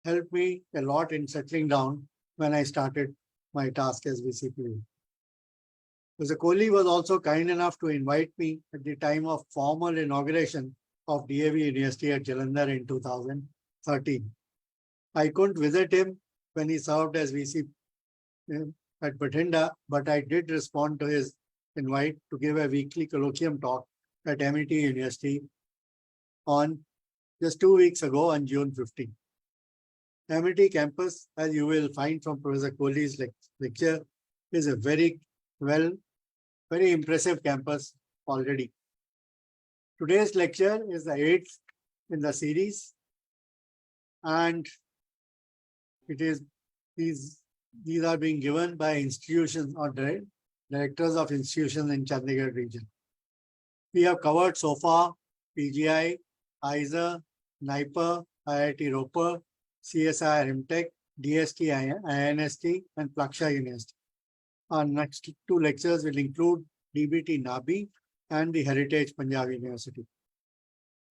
helped me a lot in settling down when I started my task as VCP. Mr. Kohli was also kind enough to invite me at the time of formal inauguration of DAV University at Jalandhar in 2013. I couldn't visit him when he served as VC at Bathinda, but I did respond to his invite to give a weekly colloquium talk at Amity University on just 2 weeks ago on June 15. Amity campus, as you will find from Professor Kohli's lecture, is a very impressive campus already. Today's lecture is the 8th in the series, and it is these are being given by institutions or directors of institutions in Chandigarh region. We have covered so far PGI, ISA, NIPER, IIT Ropar, CSIR MTech, DST, INST, and Plaksha University. Our next 2 lectures will include DBT NABI and the Heritage Punjab University.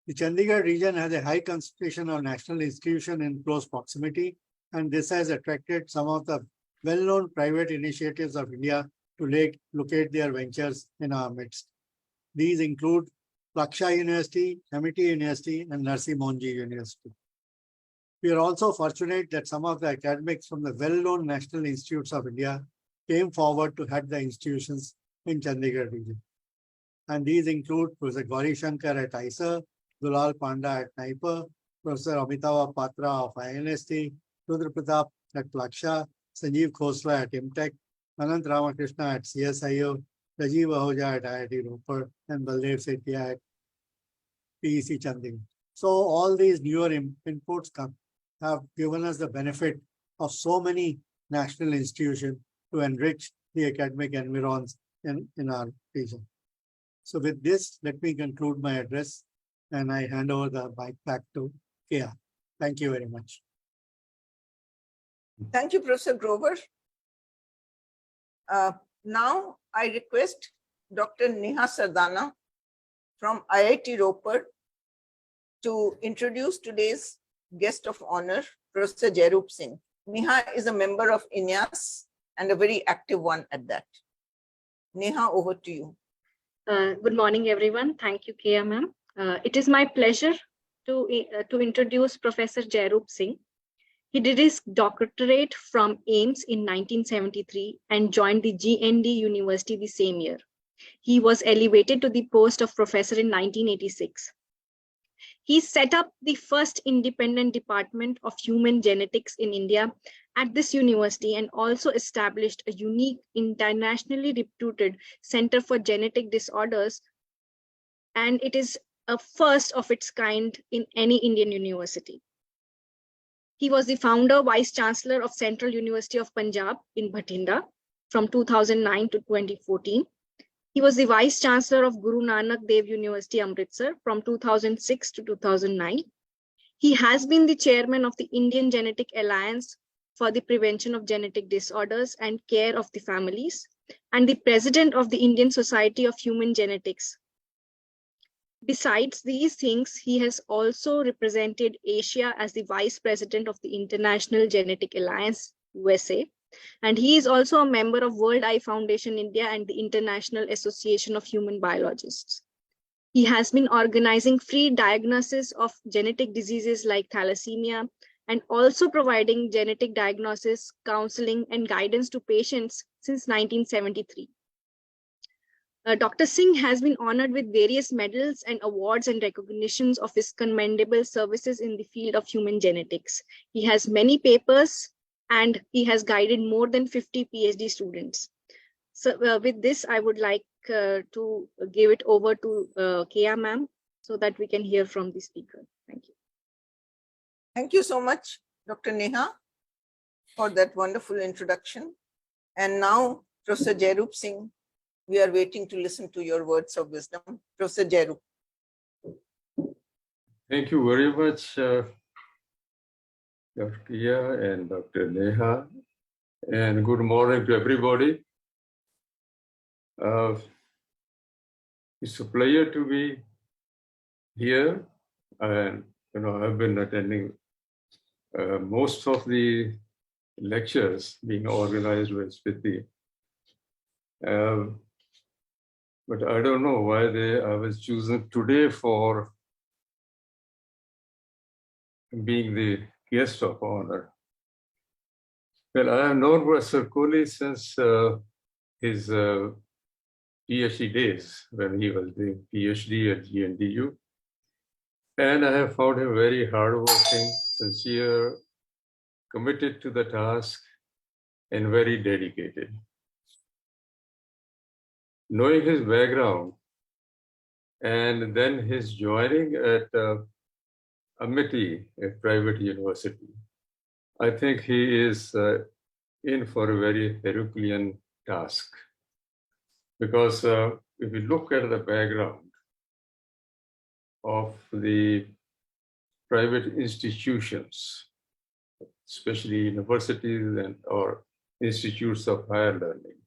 The Chandigarh region has a high concentration of national institutions in close proximity, and this has attracted some of the well-known private initiatives of India to locate their ventures in our midst. These include Plaksha University, Amity University, and Narsi Monji University. We are also fortunate that some of the academics from the well-known national institutes of India came forward to head the institutions in Chandigarh region. And these include Professor Gauri Shankar at ISA, Dulal Panda at NIPER, Professor Amitava Patra of INST, Rudra Pratap at Plaksha, Sanjeev Khosla at MTech, Anant Ramakrishna at CSIO, Rajiv Ahuja at IIT Ropar, and Baldev Setia at PEC Chandigarh. So all these newer inputs have given us the benefit of so many national institutions to enrich the academic environs in our region. So with this, let me conclude my address, and I hand over the mic back to Kia. Thank you very much. Thank you, Professor Grover. Now I request Dr. Neha Sardana from IIT Ropar to introduce today's guest of honor, Professor Jairoop Singh. Neha is a member of INIAS and a very active one at that. Neha, over to you. Good morning, everyone. Thank you, Kia ma'am. It is my pleasure to introduce Professor Jairoop Singh. He did his doctorate from AIIMS in 1973 and joined the GND University the same year. He was elevated to the post of professor in 1986. He set up the first independent department of human genetics in India at this university and also established a unique, internationally reputed Center for Genetic Disorders, and it is a first of its kind in any Indian university. He was the founder, Vice Chancellor of Central University of Punjab in Bathinda from 2009 to 2014. He was the Vice Chancellor of Guru Nanak Dev University, Amritsar from 2006 to 2009. He has been the chairman of the Indian Genetic Alliance for the Prevention of Genetic Disorders and Care of the Families, and the president of the Indian Society of Human Genetics. Besides these things, he has also represented Asia as the vice president of the International Genetic Alliance, USA, and he is also a member of World Eye Foundation India and the International Association of Human Biologists. He has been organizing free diagnosis of genetic diseases like thalassemia and also providing genetic diagnosis, counseling, and guidance to patients since 1973. Dr. Singh has been honored with various medals and awards and recognitions of his commendable services in the field of human genetics. He has many papers and he has guided more than 50 PhD students. So with this, I would like to give it over to Kia ma'am so that we can hear from the speaker. Thank you. Thank you so much, Dr. Neha, for that wonderful introduction. And now, Professor Jairoop Singh, we are waiting to listen to your words of wisdom. Professor Jairoop. Thank you very much, Dr. Kia and Dr. Neha, and good morning to everybody. It's a pleasure to be here, and I've been attending most of the lectures being organized by Spiti. But I don't know why I was chosen today for being the guest of honor. Well, I have known Professor Kohli since his PhD days, when he was doing PhD at GNDU. And I have found him very hardworking, sincere, committed to the task, and very dedicated. Knowing his background and then his joining at Amity, a private university, I think he is in for a very Herculean task. Because if you look at the background of the private institutions, especially universities and or institutes of higher learning.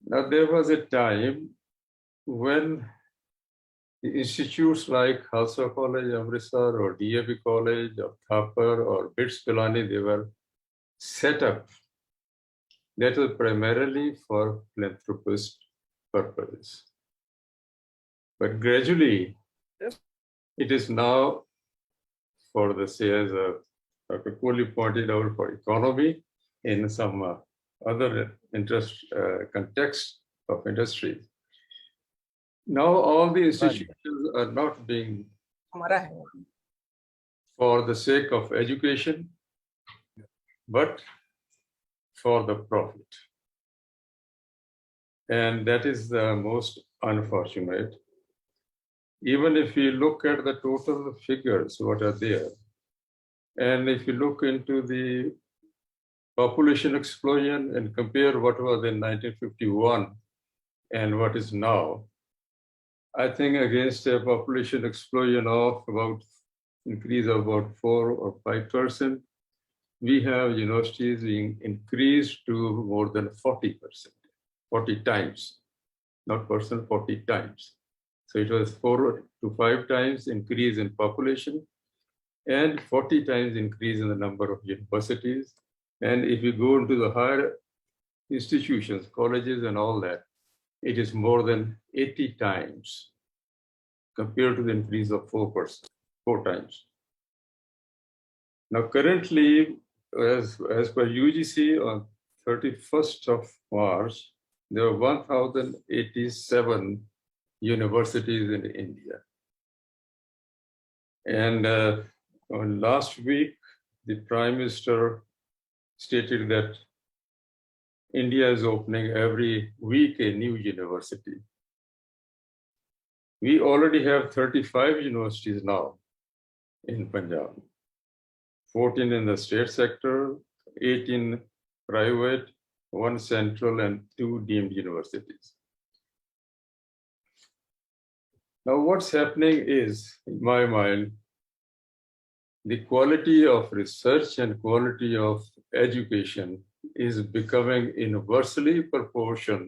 Now, there was a time when the institutes like Khalsa College, Amritsar, or DAB College, or Thapar, or BITS Pilani, they were set up. That was primarily for philanthropist purposes. But gradually, it is now for the, say, as Dr. Kohli pointed out, for economy in some other interest context of industry. Now all the institutions are not being for the sake of education, but for the profit. And that is the most unfortunate. Even if you look at the total figures, what are there, and if you look into the population explosion and compare what was in 1951 and what is now, I think against a population explosion of about increase of about 4 or 5%, we have universities being increased to more than 40%, 40 times, not percent, 40 times. So it was 4 to 5 times increase in population and 40 times increase in the number of universities. And if you go into the higher institutions, colleges and all that, it is more than 80 times compared to the increase of 4%, 4 times. Now currently, as per UGC on 31st of March, there are 1,087 universities in India. And on last week, the Prime Minister stated that India is opening every week a new university. We already have 35 universities now in Punjab, 14 in the state sector, 18 private, 1 central, and 2 deemed universities. Now, what's happening is, in my mind, the quality of research and quality of education is becoming inversely proportional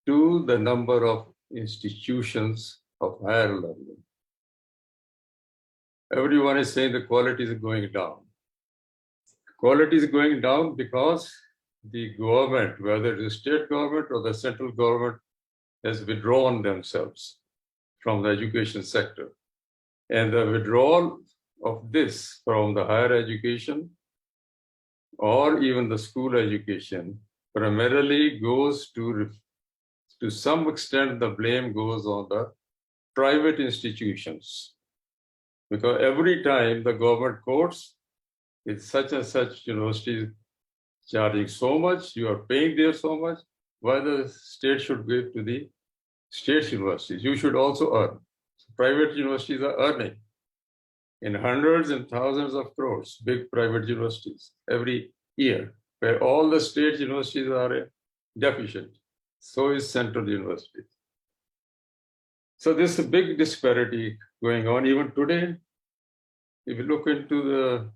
to the number of institutions of higher learning. Everyone is saying the quality is going down. Quality is going down because the government, whether it is state government or the central government, has withdrawn themselves from the education sector. And the withdrawal of this from the higher education or even the school education primarily goes to some extent, the blame goes on the private institutions. Because every time the government quotes, it's such and such university charging so much, you are paying there so much, why the state should give to the state universities? You should also earn. So private universities are earning in hundreds and thousands of crores, big private universities every year, where all the state universities are deficient. So is central universities. So there's a big disparity going on. Even today, if you look into the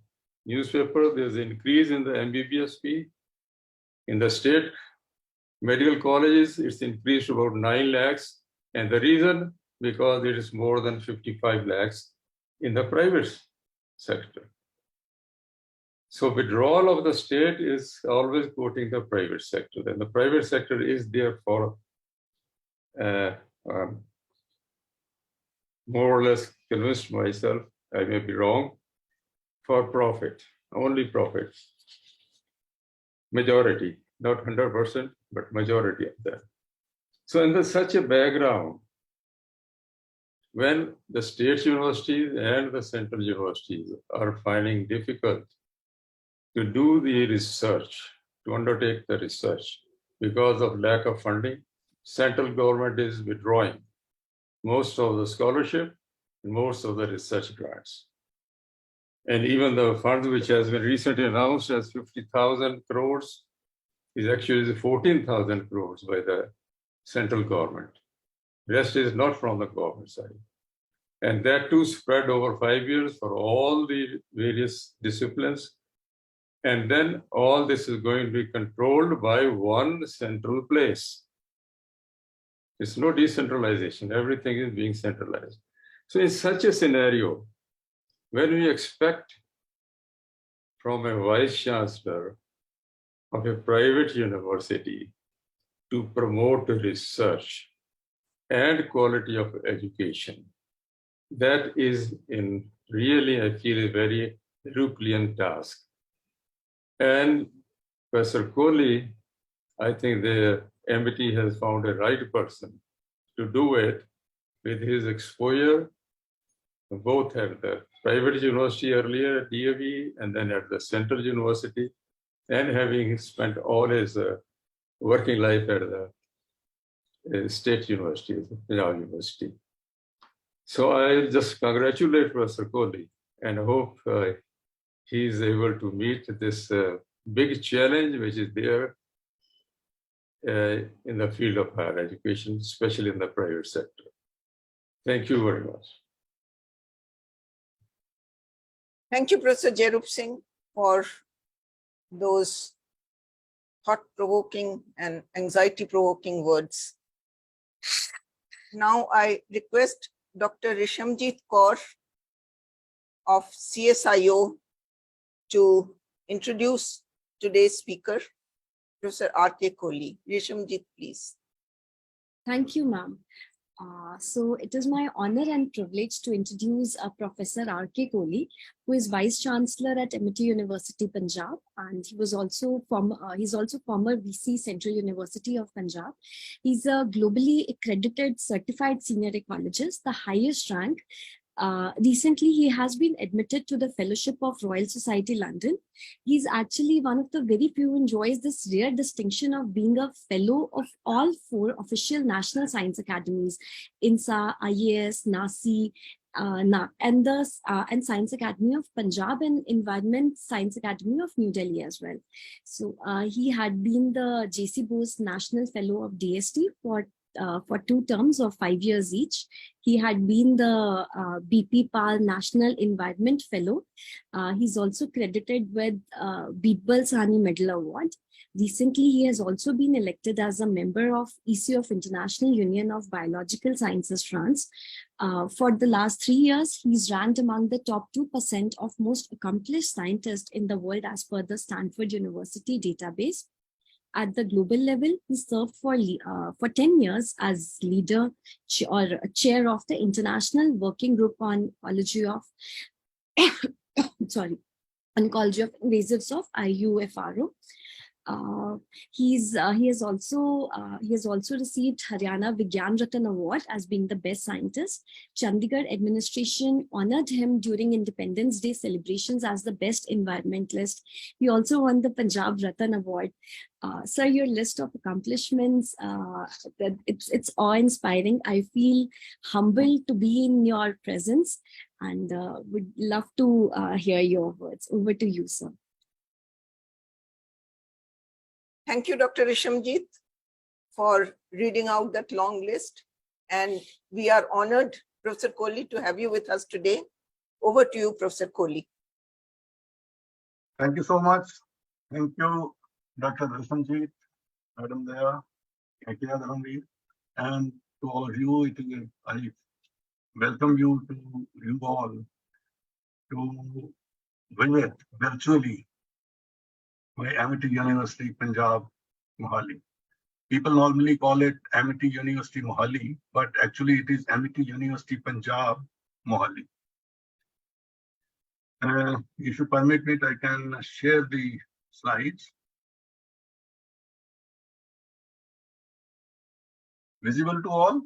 newspaper, there's an increase in the MBBS fee. In the state medical colleges, it's increased to about 9 lakhs. And the reason, because it is more than 55 lakhs in the private sector. So withdrawal of the state is always quoting the private sector. Then the private sector is there for more or less convinced myself, I may be wrong, for profit, only profit. Majority, not 100%, but majority of that. So in such a background, when the state universities and the central universities are finding difficult to do the research, to undertake the research because of lack of funding, central government is withdrawing most of the scholarship and most of the research grants. And even the funds which has been recently announced as 50,000 crores is actually 14,000 crores by the central government. Rest is not from the government side. And that too spread over 5 years for all the various disciplines. And then all this is going to be controlled by one central place. It's no decentralization. Everything is being centralized. So in such a scenario, when we expect from a vice chancellor of a private university to promote research and quality of education, that is in really, I feel, a very Herculean task. And Professor Kohli, I think the Amity has found a right person to do it with his exposure, both at the private university earlier at DAV and then at the central university, and having spent all his working life at the state university, Punjab University. So I just congratulate Professor Kohli and hope he is able to meet this big challenge which is there in the field of higher education, especially in the private sector. Thank you very much. Thank you, Professor Jairup Singh, for those thought-provoking and anxiety-provoking words. Now I request Dr. Rishamjit Kaur of CSIO to introduce today's speaker, Professor R.K. Kohli. Rishamjit, please. Thank you, ma'am. So it is my honor and privilege to introduce Professor R.K. Kohli, who is Vice Chancellor at Amity University, Punjab, and he's also former VC Central University of Punjab. He's a globally accredited certified senior ecologist, the highest rank. Recently, he has been admitted to the Fellowship of Royal Society London. He's actually one of the very few who enjoys this rare distinction of being a fellow of all 4 official national science academies, INSA, IAS, NASI, and Science Academy of Punjab and Environment Science Academy of New Delhi as well. So he had been the JC Bose National Fellow of DST for 2 terms of 5 years each. He had been the BP Pal National Environment Fellow. He's also credited with Birbal Sahni Medal Award. Recently, he has also been elected as a member of EC of International Union of Biological Sciences, France. For the last 3 years, he's ranked among the top 2% of most accomplished scientists in the world as per the Stanford University database. At the global level, he served for 10 years as leader or chair of the International Working Group on Oncology of Invasives of IUFRO. He has also received Haryana Vigyan Ratan Award as being the best scientist. Chandigarh administration honored him during Independence Day celebrations as the best environmentalist. He also won the Punjab Ratan Award. Sir, your list of accomplishments, it's awe-inspiring. I feel humbled to be in your presence and would love to hear your words. Over to you, sir. Thank you, Dr. Rishamjit, for reading out that long list. And we are honored, Professor Kohli, to have you with us today. Over to you, Professor Kohli. Thank you so much. Thank you, Dr. Rishamjit, Madam Daya, and to all of you. I welcome you all to visit virtually my Amity University, Punjab, Mohali. People normally call it Amity University, Mohali, but actually it is Amity University, Punjab, Mohali. If you permit me, I can share the slides. Visible to all?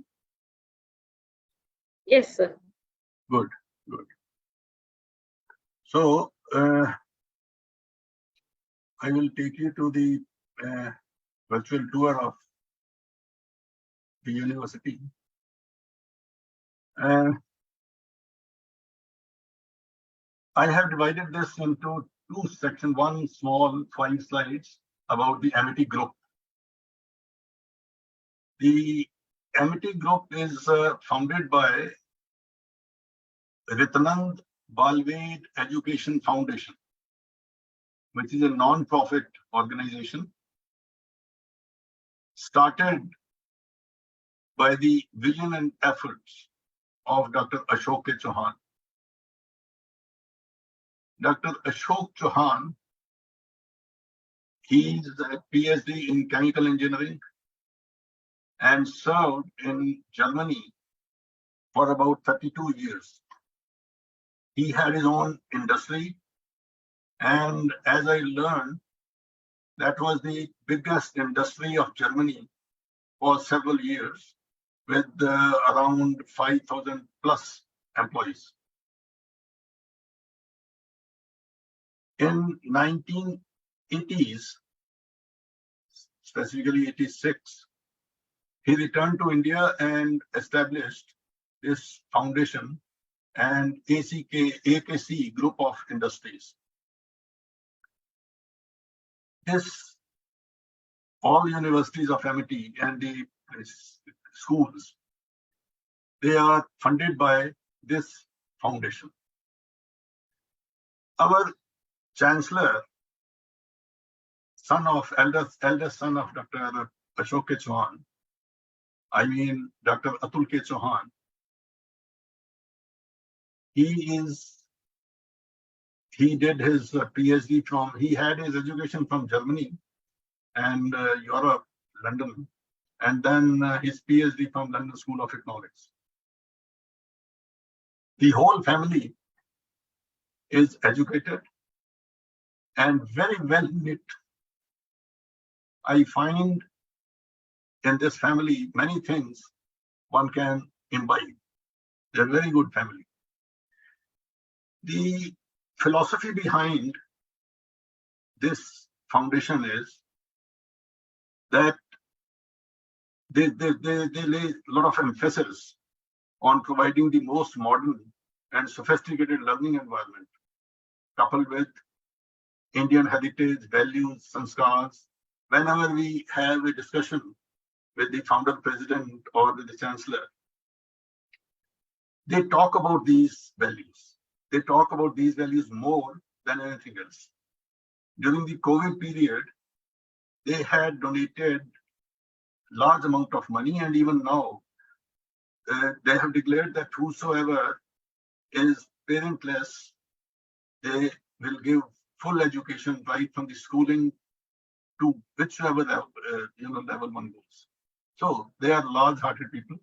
Yes, sir. Good, good. So, I will take you to the virtual tour of the university. I have divided this into two sections, one small 5 slides about the Amity Group. The Amity Group is founded by Ritanand Balved Education Foundation, which is a non-profit organization started by the vision and efforts of Dr. Ashok K. Chauhan. Dr. Ashok Chauhan, he is a PhD in chemical engineering and served in Germany for about 32 years. He had his own industry, and as I learned, that was the biggest industry of Germany for several years, with around 5,000 plus employees. In 1980s, specifically 86, he returned to India and established this foundation and AKC group of industries. This, all universities of Amity and the schools, they are funded by this foundation. Our chancellor, eldest son of Dr. Ashok K. Chauhan, I mean Dr. Atul K. Chauhan, he did his PhD he had his education from Germany and Europe, London, and then his PhD from London School of Economics. The whole family is educated and very well knit. I find in this family many things one can imbibe. They're a very good family. The philosophy behind this foundation is that they lay a lot of emphasis on providing the most modern and sophisticated learning environment, coupled with Indian heritage, values, sanskars. Whenever we have a discussion with the founder president or with the chancellor, they talk about these values. They talk about these values more than anything else. During the COVID period, they had donated large amount of money, and even now, they have declared that whosoever is parentless, they will give full education right from the schooling to whichever level one goes. So they are large-hearted people.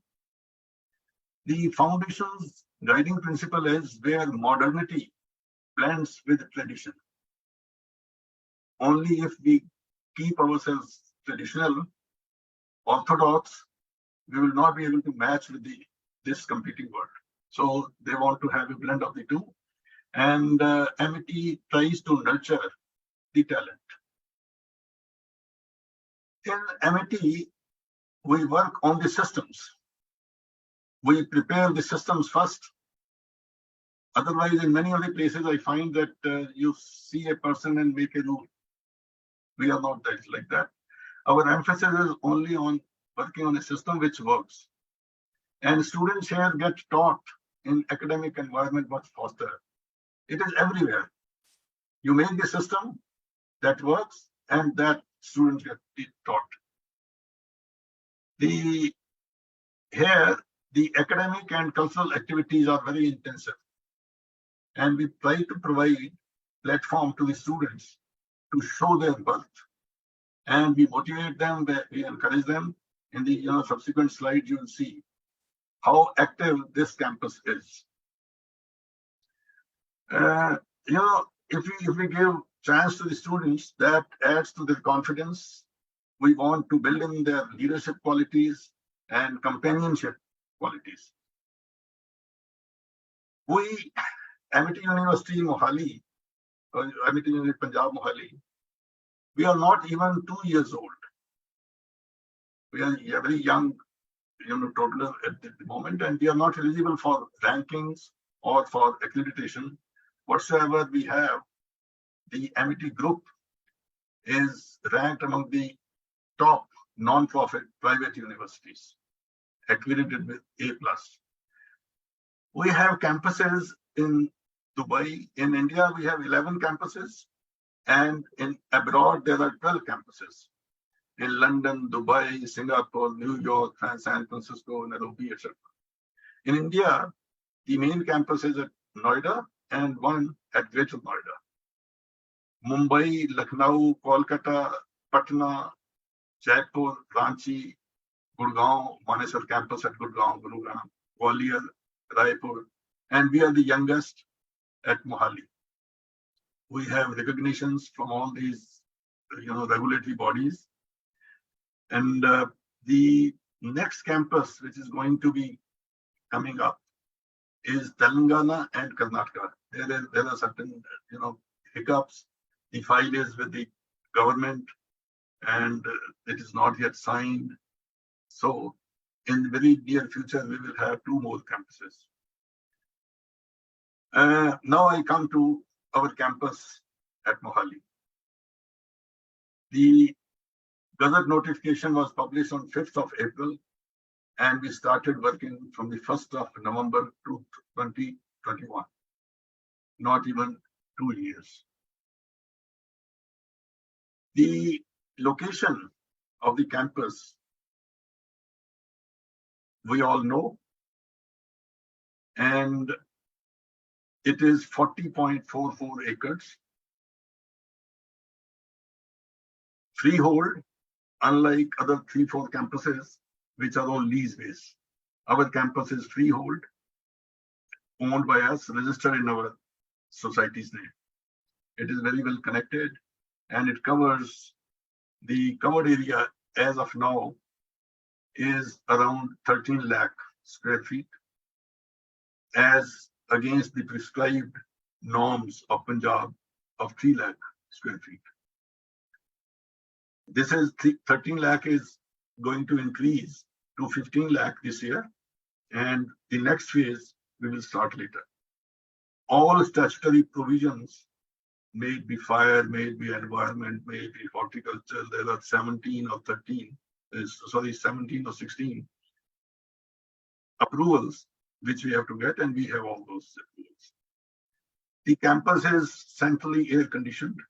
The foundation's guiding principle is where modernity blends with tradition. Only if we keep ourselves traditional, orthodox, we will not be able to match with this competing world. So they want to have a blend of the two. And Amity tries to nurture the talent. In Amity, we work on the systems. We prepare the systems first. Otherwise, in many other places, I find that you see a person and make a rule. We are not like that. Our emphasis is only on working on a system which works. And students here get taught in academic environment much faster. It is everywhere. You make a system that works and that students get taught. Here, the academic and cultural activities are very intensive. and we try to provide platform to the students to show their worth, and we motivate them, we encourage them. In the subsequent slides, you will see how active this campus is. If we give chance to the students, that adds to their confidence. We want to build in their leadership qualities and companionship qualities. We, Amity University Mohali, Amity University Punjab Mohali, we are not even 2 years old. We are very young, toddler at the moment, and we are not eligible for rankings or for accreditation whatsoever. We have the Amity Group is ranked among the top non-profit private universities, accredited with A+. We have campuses in Dubai. In India, we have 11 campuses, and in abroad, there are 12 campuses. In London, Dubai, Singapore, New York, San Francisco, Nairobi, etc. In India, the main campus is at Noida and one at Greater Noida. Mumbai, Lucknow, Kolkata, Patna, Jaipur, Ranchi, Gurgaon, Manesar campus at Gurgaon, Gurugram, Gwalior, Raipur, and we are the youngest at Mohali. We have recognitions from all these, regulatory bodies. And the next campus, which is going to be coming up, is Telangana and Karnataka. There are certain, hiccups. The file is with the government, and it is not yet signed. So, in the very near future, we will have 2 more campuses. Now I come to our campus at Mohali. The Gazette notification was published on 5th of April, and we started working from the 1st of November 2021. Not even 2 years. The location of the campus, we all know, and it is 40.44 acres. Freehold, unlike other 3-4 campuses, which are all lease-based. Our campus is freehold, owned by us, registered in our society's name. It is very well connected, and it covers the covered area as of now is around 13 lakh square feet, as against the prescribed norms of Punjab of 3 lakh square feet. This is 13 lakh is going to increase to 15 lakh this year, and the next phase we will start later. All statutory provisions, may it be fire, may it be environment, may it be horticulture, there are 17 or 16 approvals which we have to get, and we have all those approvals. The campus is centrally air conditioned,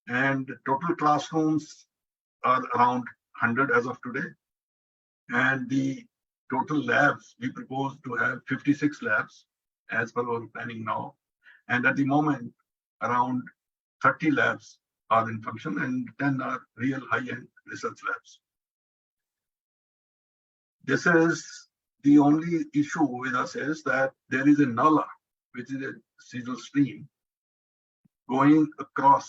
and total classrooms are around 100 as of today. And the total labs, we propose to have 56 labs as per our planning now. And at the moment, around 30 labs are in function and 10 are real high-end research labs. This is the only issue with us is that there is a nala, which is a seasonal stream, going across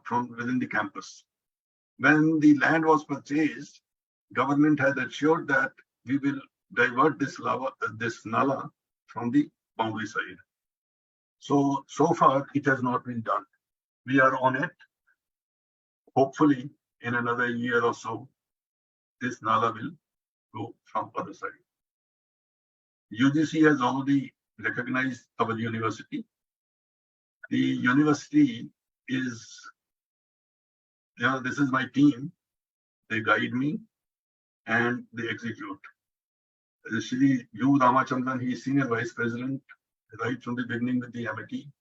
from within the campus. When the land was purchased, government had assured that we will divert this nala from the boundary side. So far it has not been done. We are on it. Hopefully in another year or so, this nala will go from other side. UGC has already recognized our university. The university is, this is my team. They guide me and they execute. Shri U. Ramachandran, he is Senior Vice President right from the beginning with the Amity.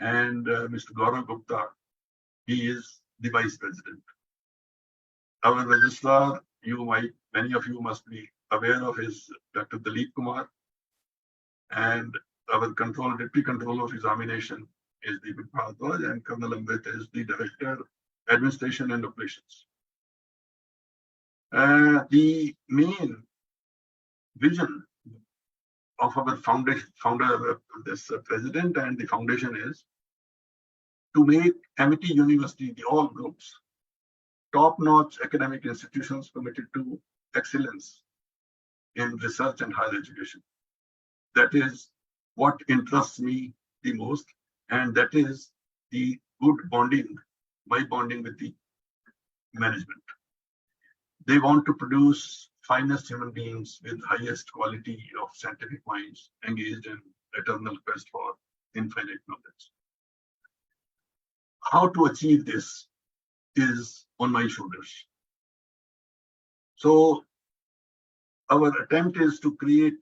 And Mr. Gaurav Gupta, he is the Vice President. Our registrar, many of you must be aware of, is Dr. Dalip Kumar. And our deputy controller of examination is Deepak Bharadwaj, and Colonel Amrit is the director, administration and operations. The main vision of our president and the foundation is to make Amity University, the all groups, top-notch academic institutions committed to excellence in research and higher education. That is what interests me the most, and that is the good bonding, my bonding with the management. They want to produce finest human beings with highest quality of scientific minds engaged in eternal quest for infinite knowledge. How to achieve this is on my shoulders. So our attempt is to create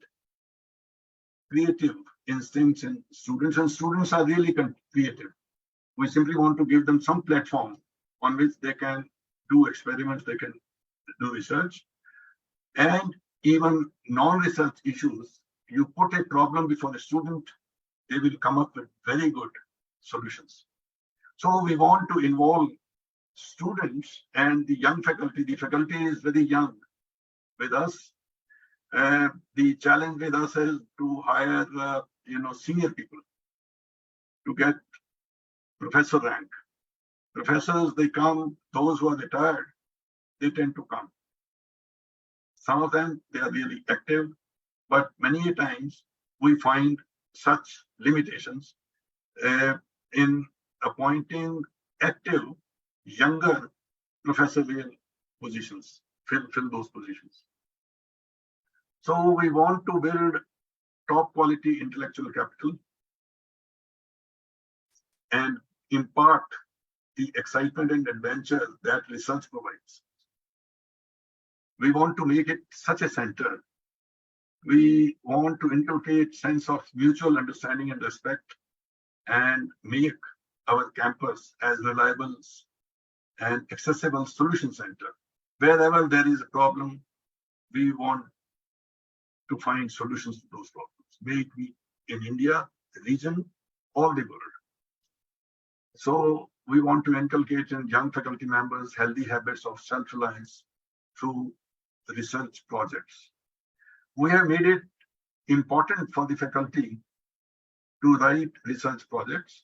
creative instincts in students, and students are really creative. We simply want to give them some platform on which they can do experiments, they can do research, and even non-research issues. You put a problem before a student, they will come up with very good solutions. So we want to involve students and the young faculty. The faculty is very young with us. The challenge with us is to hire, senior people to get professor rank. Professors, they come, those who are retired, they tend to come. Some of them, they are really active, but many times we find such limitations in appointing active, younger professorial positions, fill those positions. So we want to build top quality intellectual capital and impart the excitement and adventure that research provides. We want to make it such a center. We want to inculcate sense of mutual understanding and respect and make our campus as reliable and accessible solution center. Wherever there is a problem, we want to find solutions to those problems, may it be in India, the region, or the world. So we want to inculcate in young faculty members healthy habits of self-reliance through research projects. We have made it important for the faculty to write research projects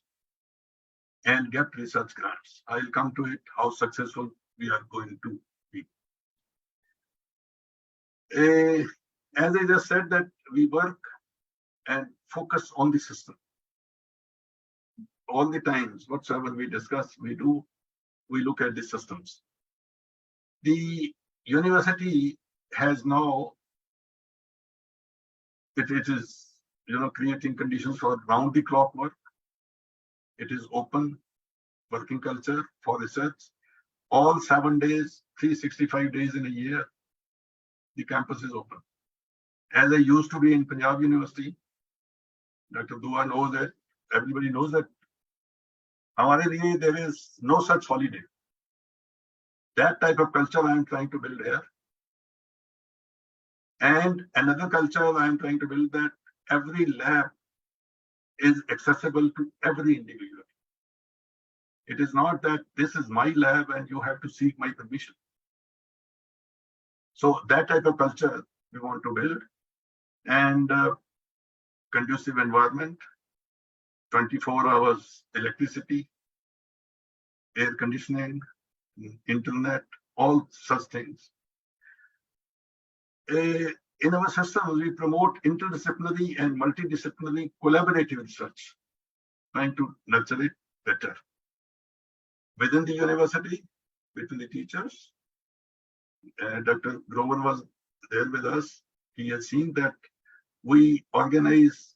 and get research grants. I'll come to it, how successful we are going to be. As I just said, that we work and focus on the system. All the times, whatsoever we discuss, we look at the systems. The university has now, it is creating conditions for round-the-clock work. It is open working culture for research. All 7 days, 365 days in a year, the campus is open. As I used to be in Punjab University, Dr. Dua knows that, everybody knows that, there is no such holiday. That type of culture I am trying to build here. And another culture I am trying to build, that every lab is accessible to every individual. It is not that this is my lab and you have to seek my permission. So that type of culture we want to build, and conducive environment, 24 hours electricity, air conditioning, internet, all such things. In our system, we promote interdisciplinary and multidisciplinary collaborative research, trying to nurture it better. Within the university, between the teachers, Dr. Grover was there with us. He has seen that we organize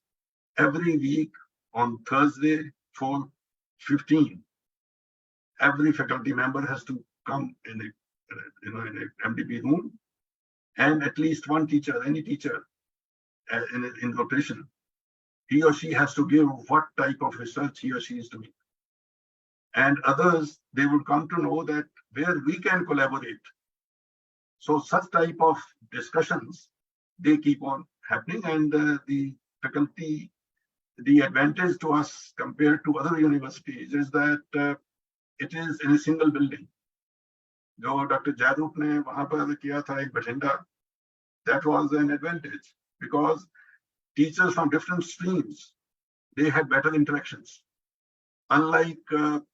every week on Thursday, 4:15. Every faculty member has to come in an MDP room, and at least one teacher, any teacher in rotation, he or she has to give what type of research he or she is doing. And others, they will come to know that where we can collaborate. So such type of discussions, they keep on happening, and the faculty the advantage to us compared to other universities is that it is in a single building. जो doctor जयरूप ने वहां पर किया था एक Bathinda, that was an advantage because teachers from different streams, they had better interactions. Unlike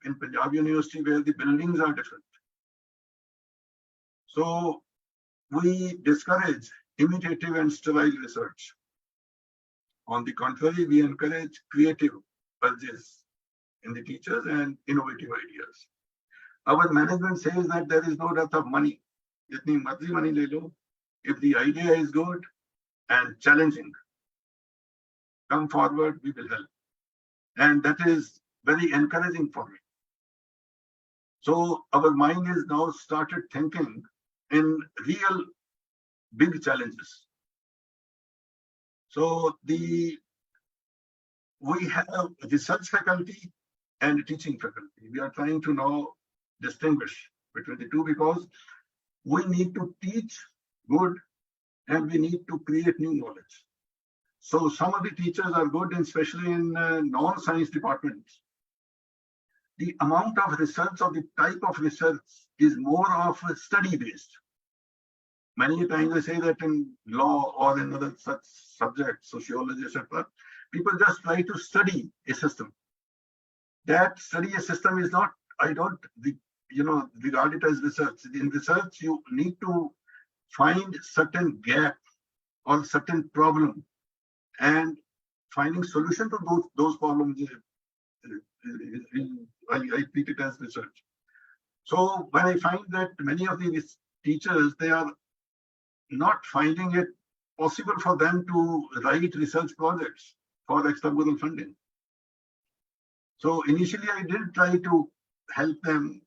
in Punjab University where the buildings are different. So we discourage imitative and sterile research. On the contrary, we encourage creative urges in the teachers and innovative ideas. Our management says that there is no dearth of money. Jitni marzi money le lo. If the idea is good and challenging, come forward, we will help. And that is very encouraging for me. So our mind is now started thinking in real big challenges. So we have research faculty and teaching faculty. We are trying to now distinguish between the two because we need to teach good and we need to create new knowledge. So some of the teachers are good, and especially in non-science departments. The amount of research or the type of research is more of study-based. Many times I say that in law or in other such subjects, sociology, etc., people just try to study a system. That study a system is not, I don't, regard it as research. In research, you need to find certain gap or certain problem, and finding solution to those problems. I treat it as research. So when I find that many of these teachers, they are not finding it possible for them to write research projects for extramurral funding. So initially I did try to help them,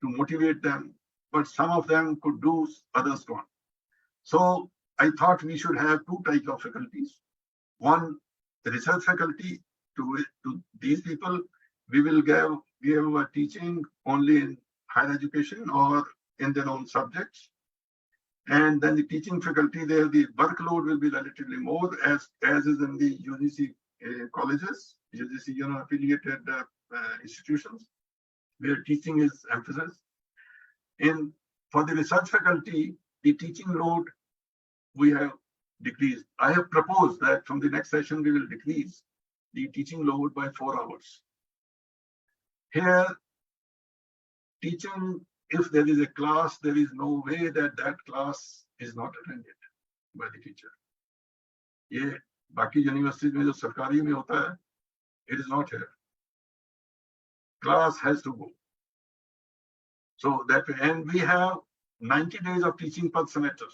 to motivate them, but some of them could do, others can't. So I thought we should have two types of faculties. One, the research faculty. To these people, we will give a teaching only in higher education or in their own subjects. And then the teaching faculty there, the workload will be relatively more as is in the UGC colleges, UGC affiliated institutions, where teaching is emphasis. For the research faculty, the teaching load we have decreased. I have proposed that from the next session we will decrease the teaching load by 4 hours. Here, teaching, if there is a class, there is no way that that class is not attended by the teacher. ये बाकी universities में जो सरकारी में होता है, it is not here. Class has to go. So that, and we have 90 days of teaching per semester.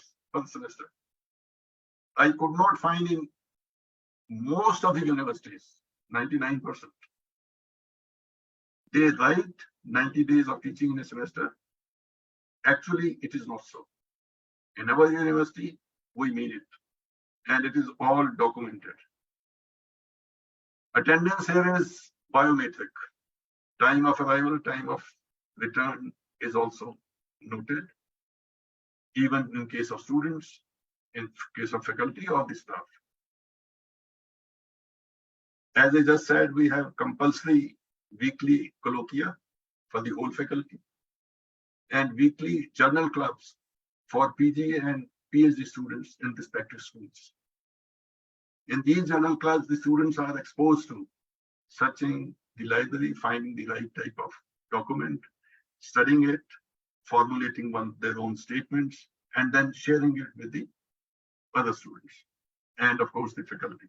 I could not find in most of the universities, 99%. They write 90 days of teaching in a semester. Actually, it is not so. In our university, we mean it. And it is all documented. Attendance here is biometric. Time of arrival, time of return is also noted, even in case of students, in case of faculty or the staff. As I just said, we have compulsory weekly colloquia for the whole faculty and weekly journal clubs for PG and PhD students in respective schools. In these journal clubs, the students are exposed to searching the library, finding the right type of document, studying it, formulating their own statements, and then sharing it with the other students, and of course the faculty.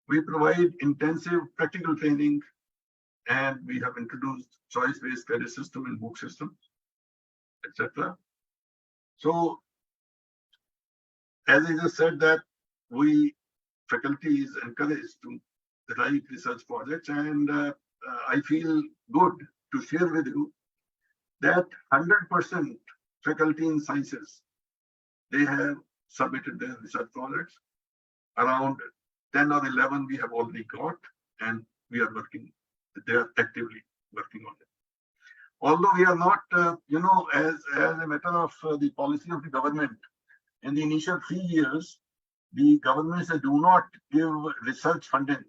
We provide intensive practical training, and we have introduced choice-based credit system and book systems, etc. So, as I just said, that faculty is encouraged to write research projects, and I feel good to share with you that 100% faculty in sciences, they have submitted their research projects. Around 10 or 11 we have already got, and we are working. They are actively working on it. Although we are not, as a matter of the policy of the government, in the initial 3 years, the governments do not give research funding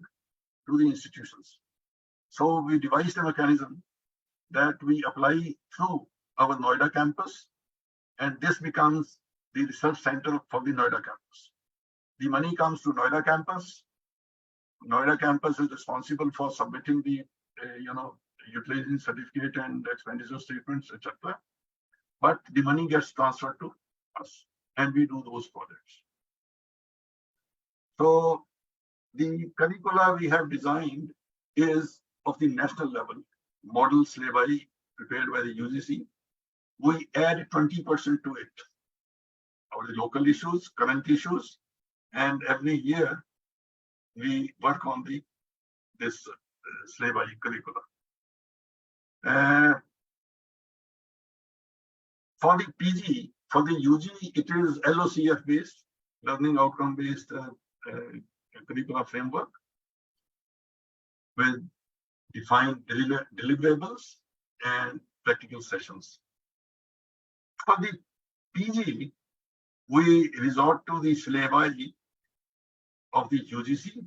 to the institutions. So we devised a mechanism that we apply through our Noida campus, and this becomes the research center for the Noida campus. The money comes to Noida campus. Noida campus is responsible for submitting the, utilization certificate and expenditure statements, etc. But the money gets transferred to us, and we do those projects. So the curricula we have designed is of the national level, model syllabi prepared by the UGC. We add 20% to it, our local issues, current issues, and every year we work on this syllabi curricula. For the PG, for the UG, it is LOCF based, learning outcome based curricula framework with defined deliverables and practical sessions. For the PG, we resort to the syllabi of the UGC,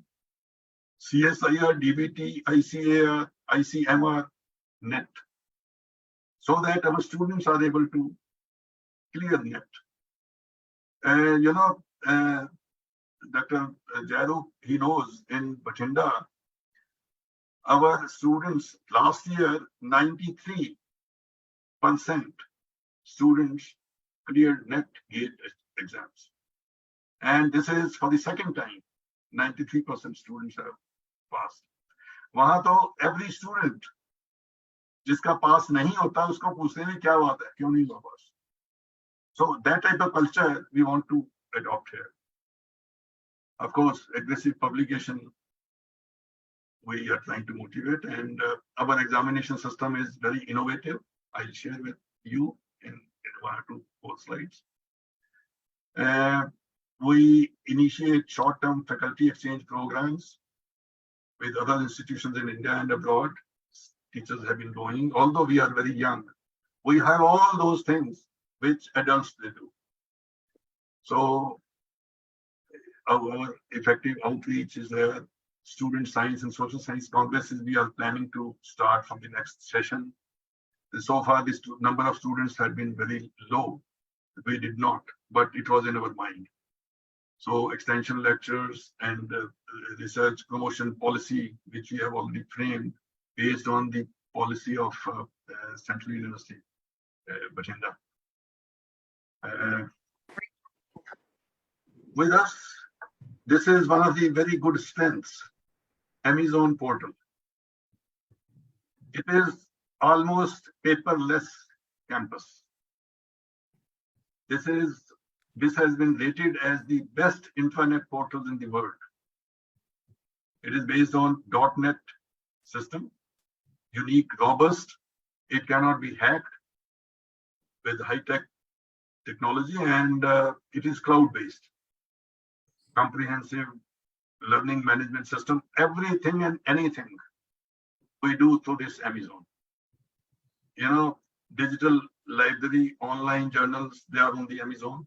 CSIR, DBT, ICAR, ICMR, NET, so that our students are able to clear NET. Dr. Jaru, he knows in Bathinda, our students last year, 93% students cleared NET gate exams. And this is for the second time, 93% students have passed. वहां तो every student जिसका पास नहीं होता उसको पूछने में क्या बात है, क्यों नहीं हुआ पास. So that type of culture we want to adopt here. Of course, aggressive publication we are trying to motivate, and our examination system is very innovative. I'll share with you in 1 or 2 more slides. We initiate short-term faculty exchange programs with other institutions in India and abroad. Teachers have been going, although we are very young. We have all those things which adults they do. So our effective outreach is there. Student science and social science congresses we are planning to start from the next session. And so far, this number of students had been very low. We did not, but it was in our mind. So extension lectures and research promotion policy, which we have already framed based on the policy of Central University, Bathinda. With us, this is one of the very good strengths, Amazon portal. It is almost paperless campus. This has been rated as the best intranet portals in the world. It is based on .NET system, unique, robust. It cannot be hacked with high-tech technology, and it is cloud-based. Comprehensive learning management system, everything and anything we do through this Amazon. Digital library, online journals, they are on the Amazon.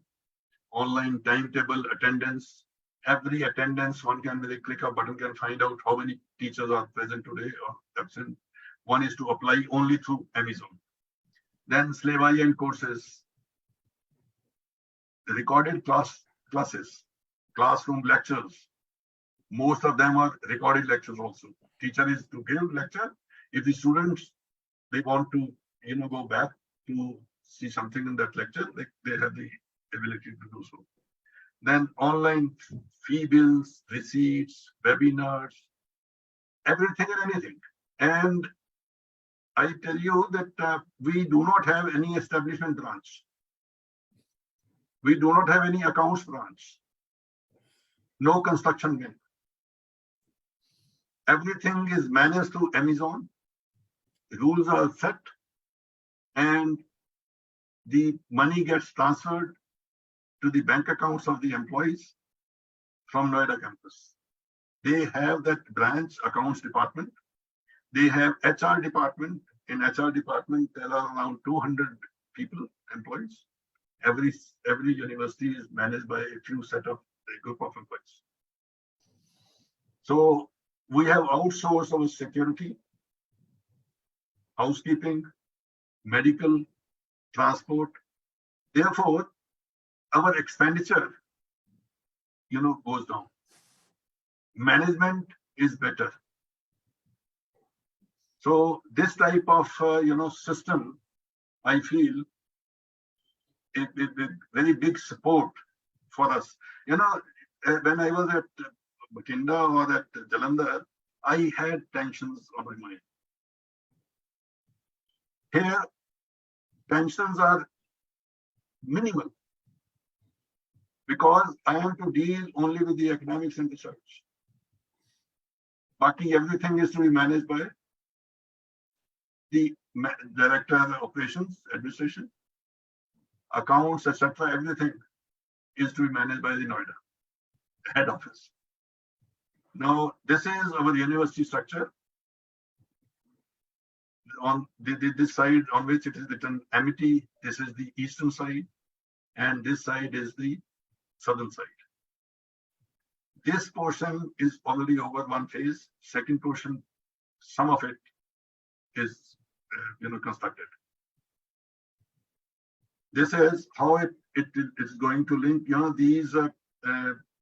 Online timetable, attendance, every attendance, one can with a click of button can find out how many teachers are present today or absent. One is to apply only through Amazon. Then syllabi and courses, recorded classes, classroom lectures. Most of them are recorded lectures also. Teacher is to give lecture. If the students, they want to, go back to see something in that lecture, they have the ability to do so. Then online fee bills, receipts, webinars, everything and anything. And I tell you that we do not have any establishment branch. We do not have any accounts branch. No construction bank. Everything is managed through Amazon. Rules are set, and the money gets transferred to the bank accounts of the employees from Noida campus. They have that branch accounts department. They have HR department. In HR department, there are around 200 people, employees. Every university is managed by a few set of a group of employees. So We have outsourced our security, housekeeping, medical, transport. Therefore, our expenditure, goes down. Management is better. So this type of, system, I feel, it very big support for us. When I was at Batinda or at Jalandhar, I had tensions on my mind. Here, tensions are minimal because I am to deal only with the academics and research. Baki, everything is to be managed by the director of operations, administration, accounts, etc. Everything is to be managed by the Noida head office. Now, this is our university structure. On this side on which it is written Amity, this is the eastern side, and this side is the southern side. This portion is already over one phase. Second portion, some of it is constructed. This is how it is going to link. These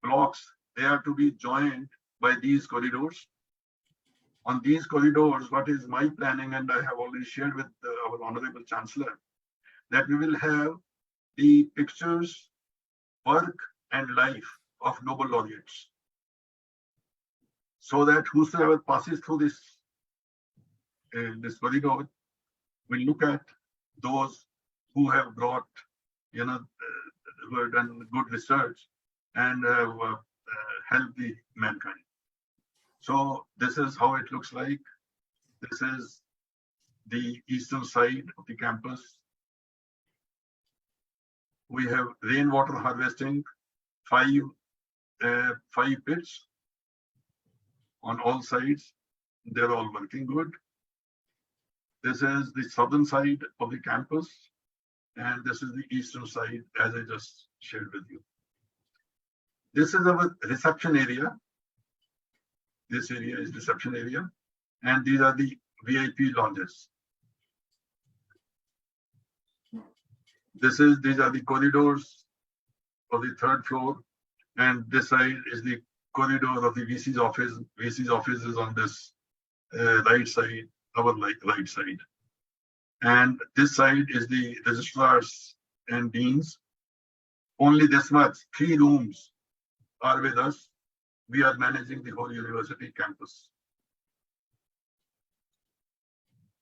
blocks, they are to be joined by these corridors. On these corridors, what is my planning, and I have already shared with our Honorable Chancellor, that we will have the pictures, work, and life of Nobel laureates, so that whosoever passes through this corridor will look at those who have brought, who have done good research and have helped the mankind. So this is how it looks like. This is the eastern side of the campus. We have rainwater harvesting, five pits on all sides. They're all working good. This is the southern side of the campus, and this is the eastern side, as I just shared with you. This is our reception area. This area is reception area, and these are the VIP lounges. These are the corridors of the third floor, and this side is the corridor of the VC's office. VC's office is on this right side, our right side. And this side is the registrars and deans. Only this much, 3 rooms are with us. We are managing the whole university campus.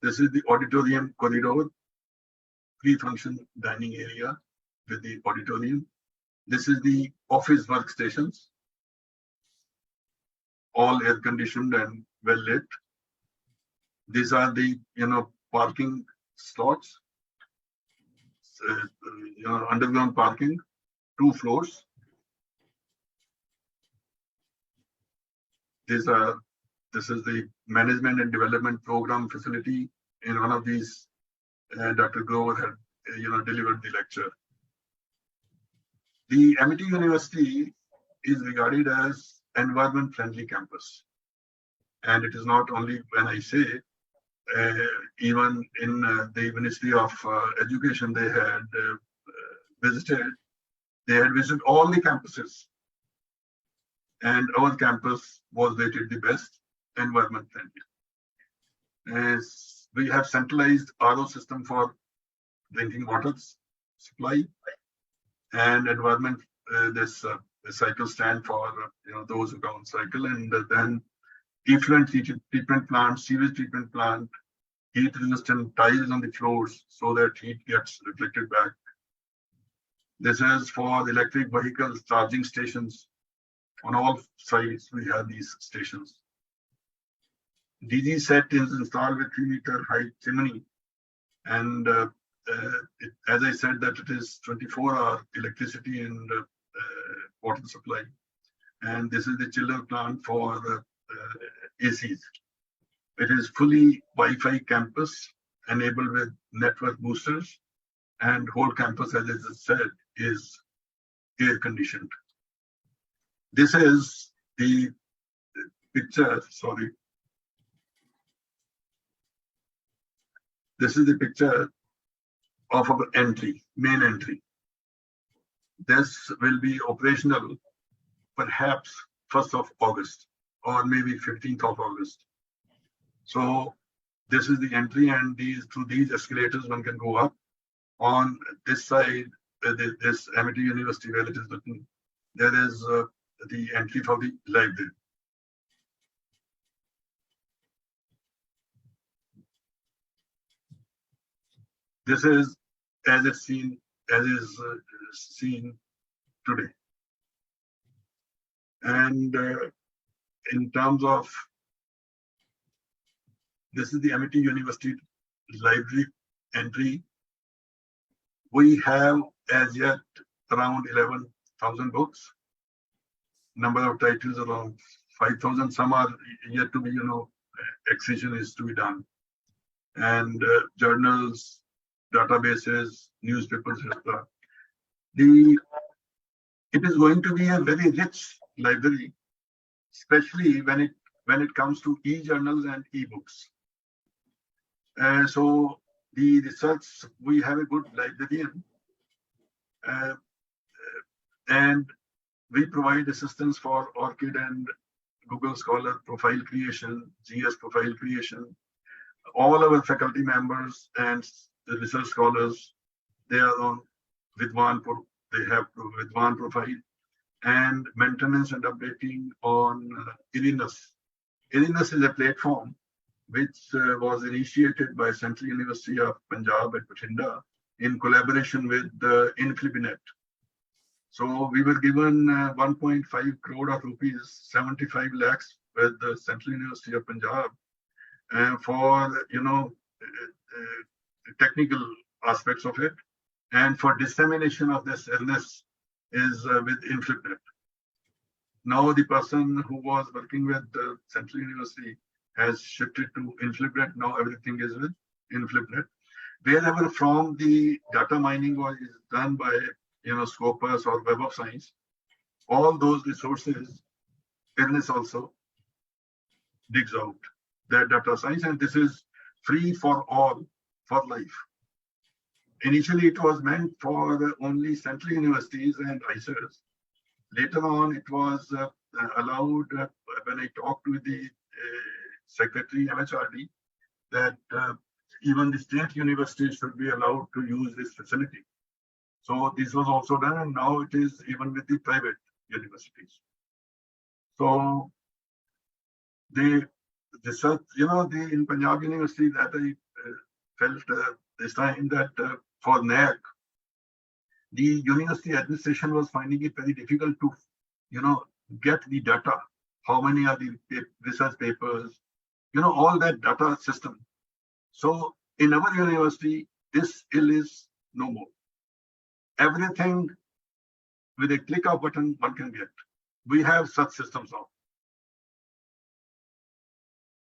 This is the auditorium corridor, pre-function dining area with the auditorium. This is the office workstations, all air conditioned and well lit. These are the parking slots, underground parking, 2 floors. This is the management and development program facility. In one of these, Dr. Grover had delivered the lecture. The Amity University is regarded as environment friendly campus, and it is not only when I say. Even in the Ministry of Education, they had visited all the campuses, and our campus was rated the best environment friendly. As we have centralized RO system for drinking water supply, and environment, this cycle stand for those who don't cycle, and then effluent treatment plant, sewage treatment plant, heat resistant tiles on the floors so that heat gets reflected back. This is for the electric vehicles charging stations. On all sides, we have these stations. DG set is installed with 3-meter height chimney. And as I said, that it is 24-hour electricity and water supply. And this is the chiller plant for ACs. It is fully Wi-Fi campus enabled with network boosters, and whole campus, as I said, is air conditioned. This is the picture, sorry. This is the picture of our entry, main entry. This will be operational perhaps 1st of August or maybe 15th of August. So this is the entry, and through these escalators one can go up. On this side, this Amity University where it is written, there is the entry for the library. This is as is seen today. And in terms of, this is the Amity University library entry. We have as yet around 11,000 books. Number of titles around 5,000. Some are yet to be, excision is to be done. And journals, databases, newspapers, etc. It is going to be a very rich library, especially when it comes to e-journals and e-books. So the research, we have a good librarian, and we provide assistance for ORCID and Google Scholar profile creation, GS profile creation. All our faculty members and the research scholars, they are on Vidwan, they have Vidwan profile, and maintenance and updating on Irinus. Irinus is a platform which was initiated by Central University of Punjab at Bathinda in collaboration with Inflibinet. So we were given 1.5 crore of rupees, 75 lakhs with the Central University of Punjab for technical aspects of it, and for dissemination of this illness is with Inflibinet. Now the person who was working with Central University has shifted to Inflibinet. Now everything is with Inflibinet. Wherever from the data mining is done by Scopus or Web of Science, all those resources, illness also digs out that data science, and this is free for all for life. Initially, it was meant for only central universities and ICERs. Later on, it was allowed, when I talked with the Secretary MHRD, that even the state universities should be allowed to use this facility. So this was also done, and now it is even with the private universities. So the research, in Punjab University, that I felt this time that for NAC, the university administration was finding it very difficult to, get the data. How many are the research papers? All that data system. So in our university, this ill is no more. Everything with a click of button one can get. We have such systems now.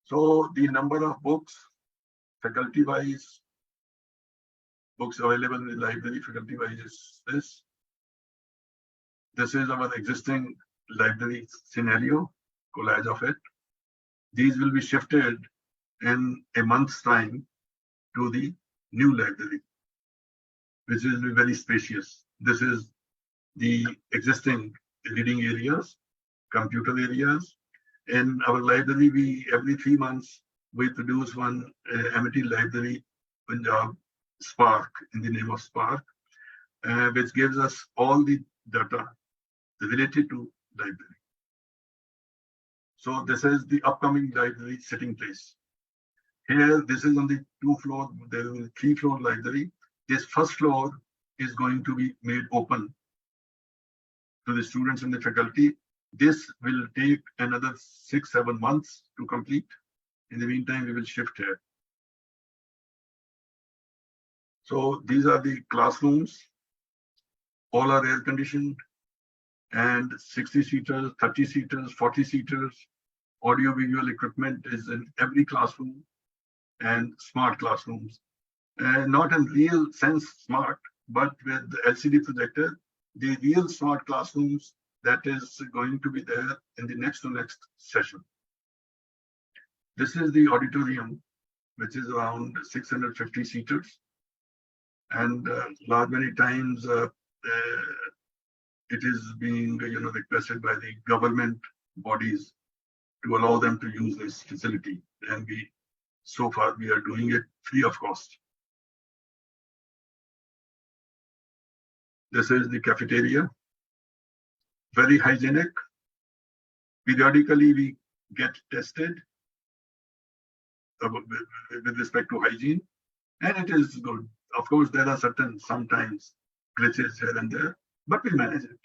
So the number of books, faculty-wise, books available in the library, faculty-wise is this. This is our existing library scenario, collage of it. These will be shifted in a month's time to the new library, which will be very spacious. This is the existing reading areas, computer areas. In our library, every 3 months, we produce one Amity Library Punjab Spark, in the name of Spark, which gives us all the data related to library. So this is the upcoming library sitting place. Here, this is on the 2-floor, there is a 3-floor library. This first floor is going to be made open to the students and the faculty. This will take another 6-7 months to complete. In the meantime, we will shift here. So these are the classrooms. All are air conditioned, and 60-seaters, 30-seaters, 40-seaters. Audio-visual equipment is in every classroom, and smart classrooms. Not in real sense smart, but with the LCD projector, the real smart classrooms that is going to be there in the next to next session. This is the auditorium, which is around 650 seaters. And many times it is being requested by the government bodies to allow them to use this facility. And so far we are doing it free of cost. This is the cafeteria, very hygienic. Periodically we get tested with respect to hygiene, and it is good. Of course, there are sometimes glitches here and there, but we manage it.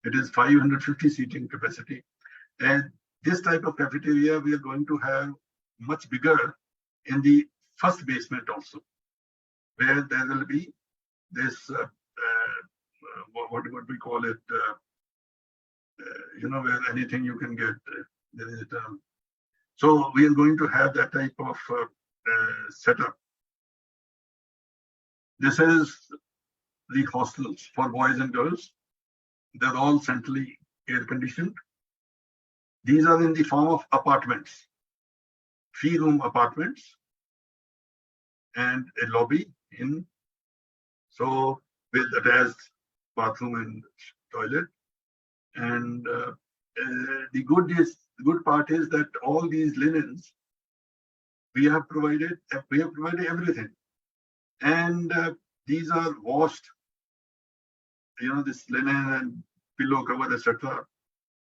It is 550 seating capacity. And this type of cafeteria we are going to have much bigger in the first basement also, where there will be this, what we call it, where anything you can get, there is a term. So we are going to have that type of setup. This is the hostels for boys and girls. They're all centrally air conditioned. These are in the form of apartments, 3-room apartments, and a lobby in, so with attached bathroom and toilet. And the good part is that all these linens we have provided everything, and these are washed. This linen and pillow cover, etc.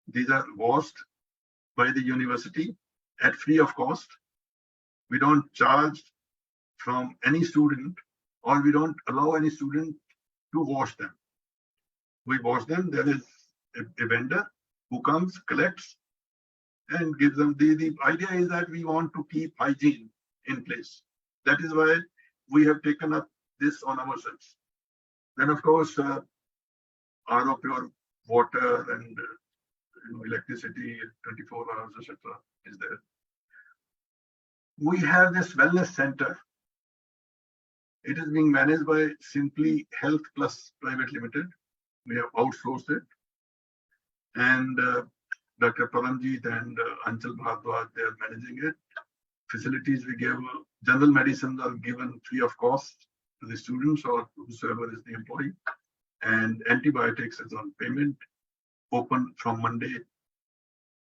These are washed by the university at free of cost. We don't charge from any student, or we don't allow any student to wash them. We wash them. There is a vendor who comes, collects, and gives them. The idea is that we want to keep hygiene in place. That is why we have taken up this on ourselves. Then, of course, RO pure water and electricity 24 hours, etc. is there. We have this wellness center. It is being managed by Simply Health Plus Private Limited. We have outsourced it. And Dr. Paramjeet and Anchal Bhardwaj, they are managing it. Facilities we give, general medicines are given free of cost to the students or whosoever is the employee. And antibiotics is on payment, open from Monday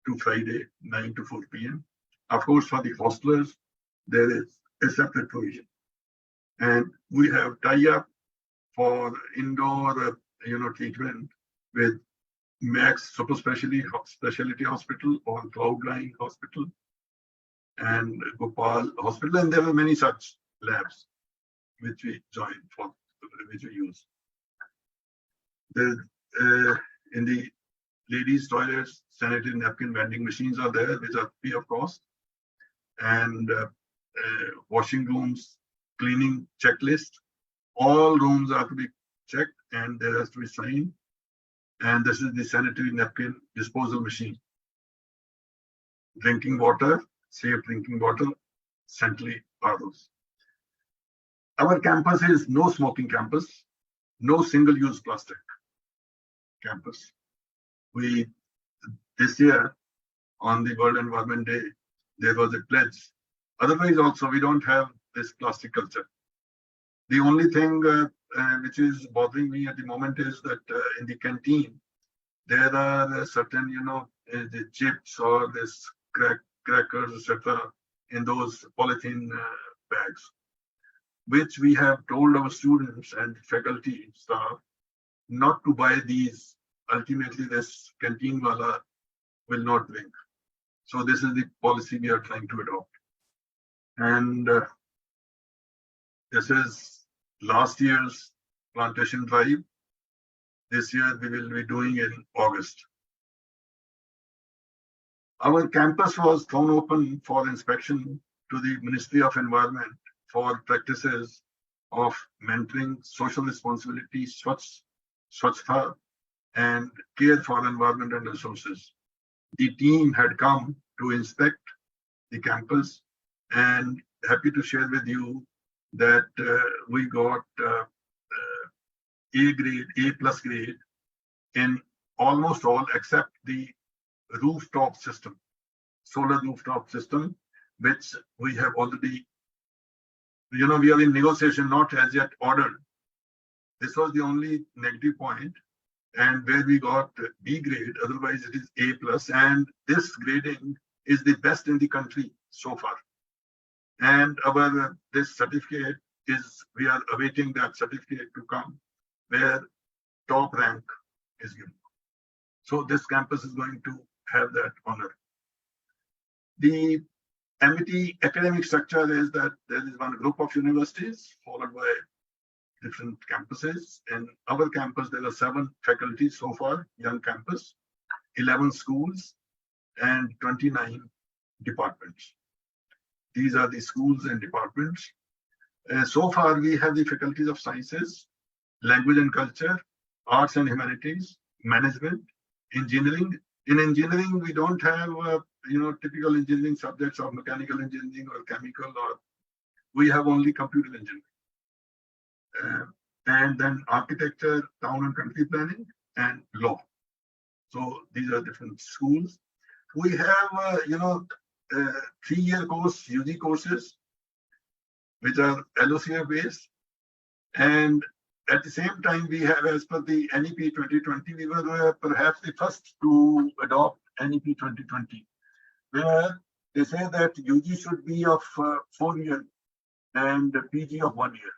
to Friday, 9 to 4 p.m. Of course, for the hostelers, there is a separate provision. And we have tie-up for indoor, treatment with Max Super Specialty Hospital or Cloudline Hospital and Gopal Hospital. And there are many such labs which we join for, which we use. In the ladies' toilets, sanitary napkin vending machines are there, which are free of cost. And washing rooms, cleaning checklist. All rooms are to be checked and there has to be signed. And this is the sanitary napkin disposal machine. Drinking water, safe drinking water, centrally ROs. Our campus is no smoking campus, no single-use plastic campus. This year, on the World Environment Day, there was a pledge. Otherwise, also, we don't have this plastic culture. The only thing which is bothering me at the moment is that in the canteen, there are certain, the chips or this crackers, etc., in those polythene bags, which we have told our students and faculty staff not to buy these. Ultimately, this canteen wala will not drink. So this is the policy we are trying to adopt. And this is last year's plantation drive. This year we will be doing in August. Our campus was thrown open for inspection to the Ministry of Environment for practices of mentoring, social responsibility, Swachhta, and care for environment and resources. The team had come to inspect the campus, and happy to share with you that we got A plus grade in almost all except the rooftop system. solar rooftop system, which we have already, we are in negotiation, not as yet ordered. This was the only negative point, and where we got B grade, otherwise it is A plus, and this grading is the best in the country so far. And our this certificate is, we are awaiting that certificate to come, where top rank is given. So this campus is going to have that honor. The Amity academic structure is that there is one group of universities followed by different campuses. In our campus, there are 7 faculties so far, young campus, 11 schools, and 29 departments. These are the schools and departments. So far, we have the faculties of sciences, language and culture, arts and humanities, management, engineering. In engineering, we don't have typical engineering subjects of mechanical engineering or chemical, or we have only computer engineering. And then architecture, town and country planning, and law. So these are different schools. We have 3-year course, UG courses, which are LOCF based. And at the same time, we have, as per the NEP 2020, we were perhaps the first to adopt NEP 2020, where they say that UG should be of 4 years and PG of 1 year.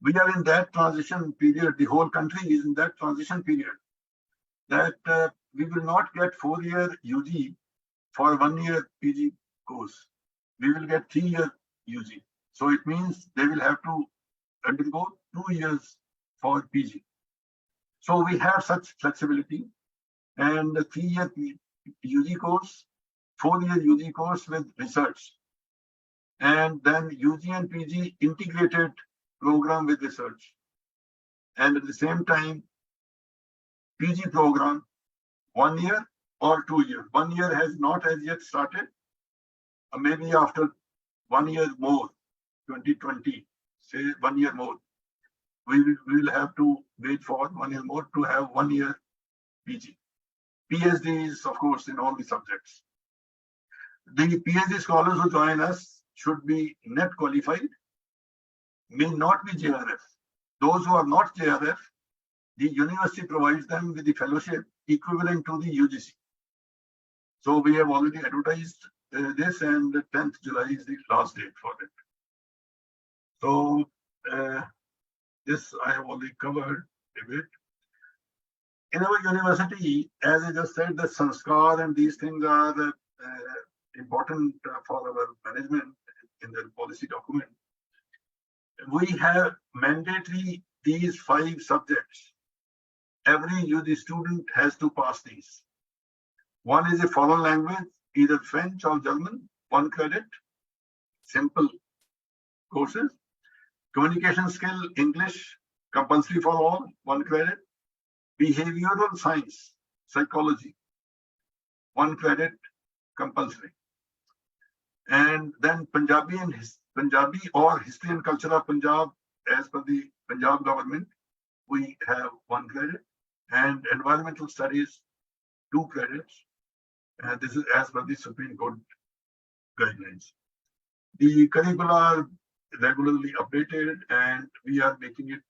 We are in that transition period. The whole country is in that transition period, that we will not get 4-year UG for 1-year PG course. We will get 3-year UG. So it means they will have to undergo 2 years for PG. So we have such flexibility, and the 3-year UG course, 4-year UG course with research, and then UG and PG integrated program with research. And at the same time, PG program, 1 year or 2 years. 1 year has not as yet started. Maybe after 1 year more, 2020, say 1 year more, we will have to wait for 1 year more to have 1 year PG. PhD is, of course, in all the subjects. The PhD scholars who join us should be net qualified, may not be JRF. Those who are not JRF, the university provides them with the fellowship equivalent to the UGC. So we have already advertised this, and the 10th July is the last date for it. So this I have already covered a bit. In our university, as I just said, the sanskar and these things are important for our management in the policy document. We have mandatory these 5 subjects. Every UG student has to pass these. One is a foreign language, either French or German, 1 credit, simple courses. Communication skill, English, compulsory for all, 1 credit. Behavioral science, psychology, 1 credit, compulsory. And then Punjabi or history and culture of Punjab, as per the Punjab government, we have 1 credit. And environmental studies, 2 credits. And this is as per the Supreme Court guidelines. The curricula are regularly updated, and we are making it,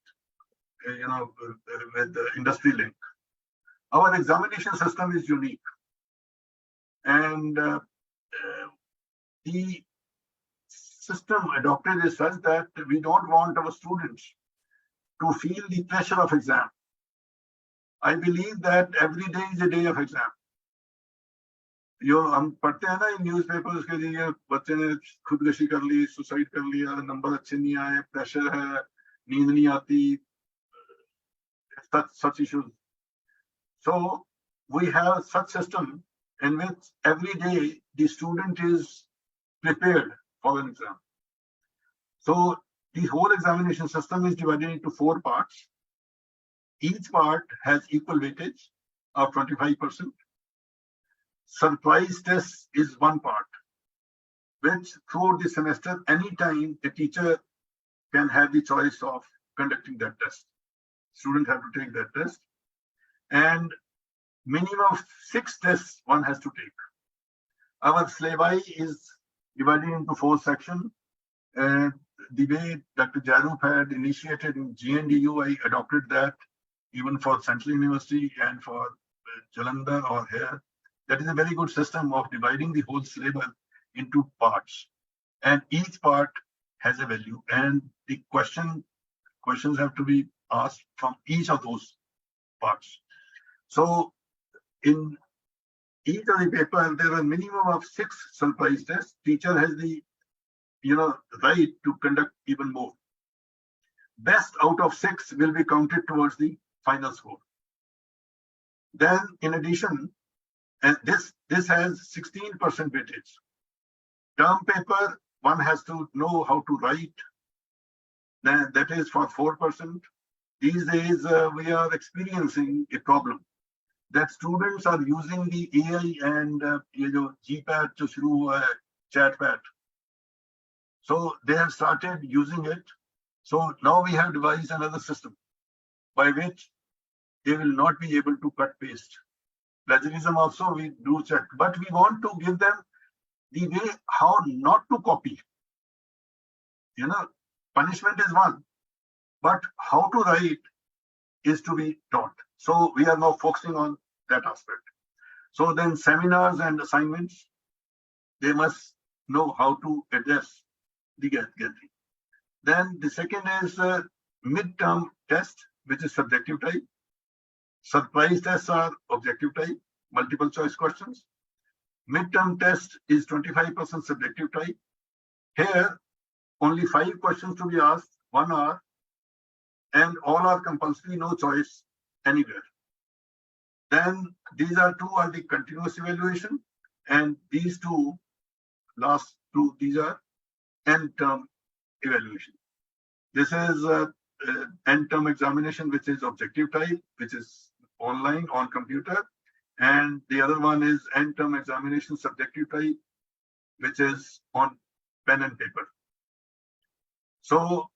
with the industry link. Our examination system is unique, and the system adopted is such that we don't want our students to feel the pressure of exam. I believe that every day is a day of exam. हम पढ़ते हैं ना newspaper के लिए, बच्चे ने खुदकुशी कर ली, सुसाइड कर लिया, नंबर अच्छे नहीं आए, प्रेशर है, नींद नहीं आती, such issues. So we have such system in which every day the student is prepared for an exam. So the whole examination system is divided into 4 parts. Each part has equal weightage of 25%. Surprise test is 1 part, which throughout the semester, anytime the teacher can have the choice of conducting that test. Students have to take that test. And minimum of 6 tests one has to take. Our syllabi is divided into 4 sections. The way Dr. Jarup had initiated in GNDU, I adopted that even for Central University and for Jalandhar or here. That is a very good system of dividing the whole syllabus into parts. And each part has a value. And the questions have to be asked from each of those parts. So in each of the paper, there are a minimum of 6 surprise tests. Teacher has the right to conduct even more. Best out of 6 will be counted towards the final score. Then, in addition, and this has 16% weightage. Term paper, one has to know how to write. Then that is for 4%. These days, we are experiencing a problem that students are using the AI and GPAT to through chatpad. So they have started using it. So now we have devised another system by which they will not be able to cut paste. Plagiarism also we do check, but we want to give them the way how not to copy. Punishment is one, but how to write is to be taught. So we are now focusing on that aspect. So then seminars and assignments, they must know how to address the gallery. Then the second is midterm test, which is subjective type. Surprise tests are objective type, multiple choice questions. Midterm test is 25% subjective type. Here, only 5 questions to be asked, 1 hour, and all are compulsory, no choice anywhere. Then these are 2 are the continuous evaluation, and these 2 last 2, these are end term evaluation. This is end term examination, which is objective type, which is online on computer, and the other one is end term examination subjective type, which is on pen and paper. So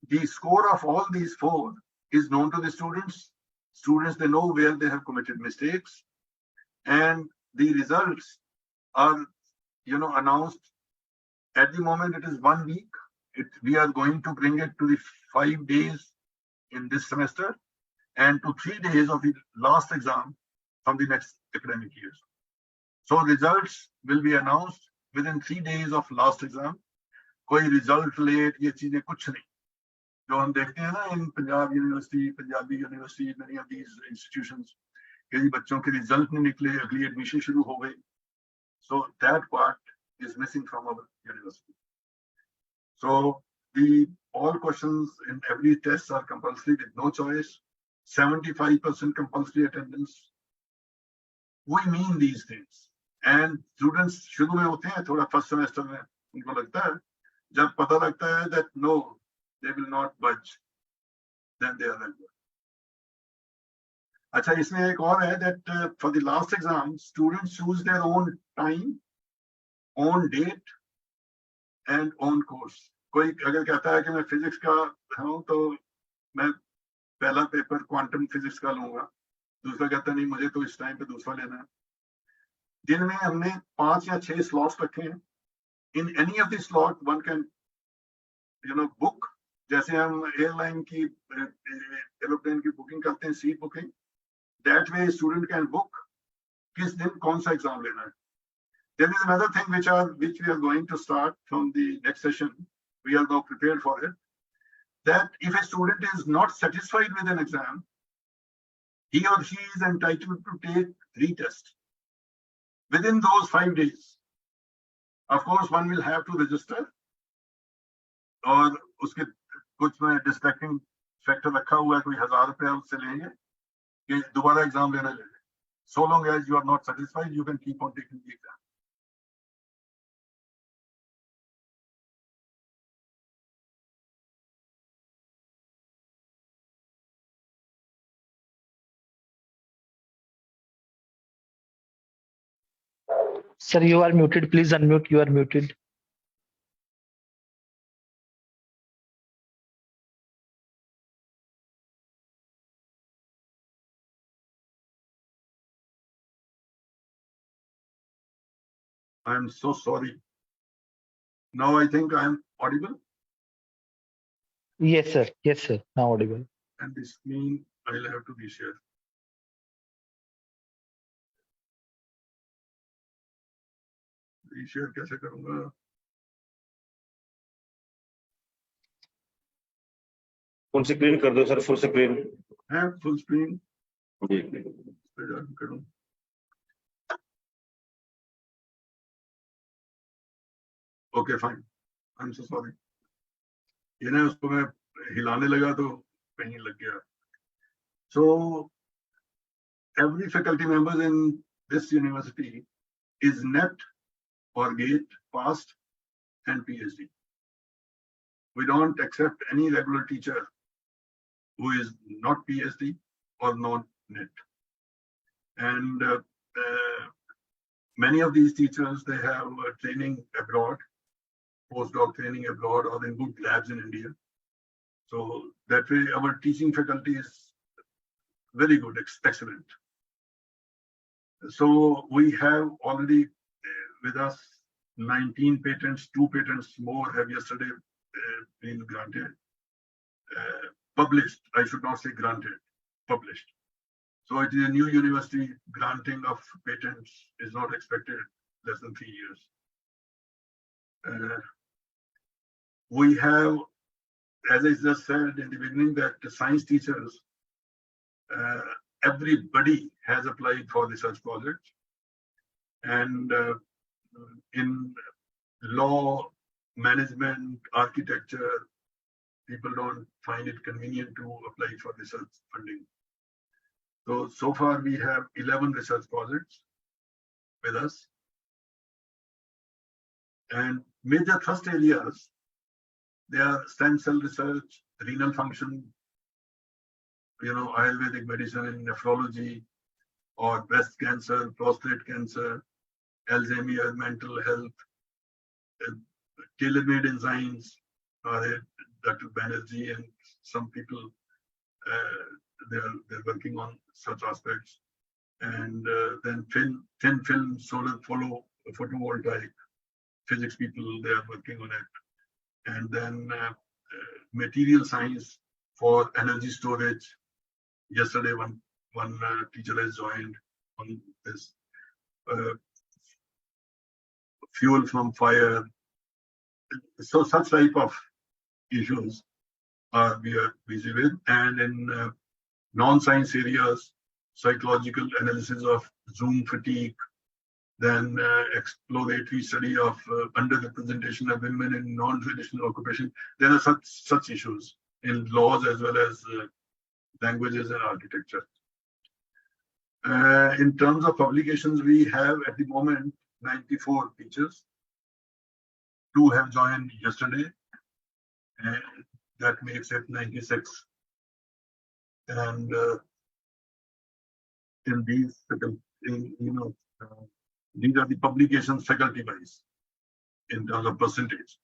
the score of all these 4 is known to the students. Students, they know where they have committed mistakes, and the results are announced. At the moment, it is 1 week. We are going to bring it to the 5 days in this semester and to 3 days of the last exam from the next academic year. So results will be announced within 3 days of last exam. कोई result late ये चीजें कुछ नहीं जो हम देखते हैं ना in Punjab University, Punjabi University, many of these institutions कि जी बच्चों के result नहीं निकले अगली admission शुरू हो गई. So that part is missing from our university. So all questions in every test are compulsory with no choice. 75% compulsory attendance. We mean these things. And students शुरू में होते हैं थोड़ा first semester में उनको लगता है जब पता लगता है that no, they will not budge, then they are like that. अच्छा इसमें एक और है that for the last exam students choose their own time, own date and own course. कोई अगर कहता है कि मैं फिजिक्स का हूं तो मैं पहला पेपर क्वांटम फिजिक्स का लूंगा, दूसरा कहता नहीं मुझे तो इस टाइम पे दूसरा लेना है. दिन में हमने 5 या 6 स्लॉट्स रखे हैं. In any of the slot one can book. जैसे हम एयरलाइन की एरोप्लेन की बुकिंग करते हैं seat booking, that way student can book किस दिन कौन सा एग्जाम लेना है. There is another thing which we are going to start from the next session. We are now prepared for it. That if a student is not satisfied with an exam, he or she is entitled to take retest within those 5 days. Of course, one will have to register. और उसके कुछ में distracting factor रखा हुआ है, कोई 1000 रुपया उससे लेंगे कि दोबारा एग्जाम लेना लेंगे. So long as you are not satisfied, you can keep on taking the exam. Sir, you are muted. Please unmute. You are muted. I'm so sorry. Now I think I'm audible, Yes, sir. Yes, sir. Now audible. and the screen I'll have to reshare. Reshare कैसे करूँगा? Full screen कर दो sir, full screen. है full screen? जी। इस पे जाके करूँ। Okay, fine. I'm so sorry. ये ना उसको मैं हिलाने लगा तो कहीं लग गया. So every faculty member in this university is NET or GATE passed and PhD. We don't accept any regular teacher who is not PhD or not NET. And many of these teachers, they have training abroad, postdoc training abroad, or in good labs in India. So that way our teaching faculty is very good, excellent. So we have already with us 19 patents, 2 patents more have yesterday been granted, published, I should not say granted, published. So it is a new university. Granting of patents is not expected less than 3 years. We have, as I just said in the beginning, that the science teachers, everybody has applied for research projects. And in law, management, architecture, people don't find it convenient to apply for research funding. So far we have 11 research projects with us. And major thrust areas, they are stem cell research, renal function, Ayurvedic medicine and nephrology, or breast cancer, prostate cancer, Alzheimer's, mental health, tailor-made enzymes, Dr. Banerjee and some people, they're working on such aspects. And then thin film solar photovoltaic physics people, they are working on it. And then material science for energy storage. Yesterday, one teacher has joined on this. Fuel from fire. So such type of issues we are busy with. And in non-science areas, psychological analysis of Zoom fatigue, then exploratory study of underrepresentation of women in non-traditional occupation. There are such issues in laws as well as languages and architecture. In terms of publications, we have at the moment 94 teachers. 2 have joined yesterday, and that makes it 96. And in these, these are the publications faculty-wise in terms of percentage.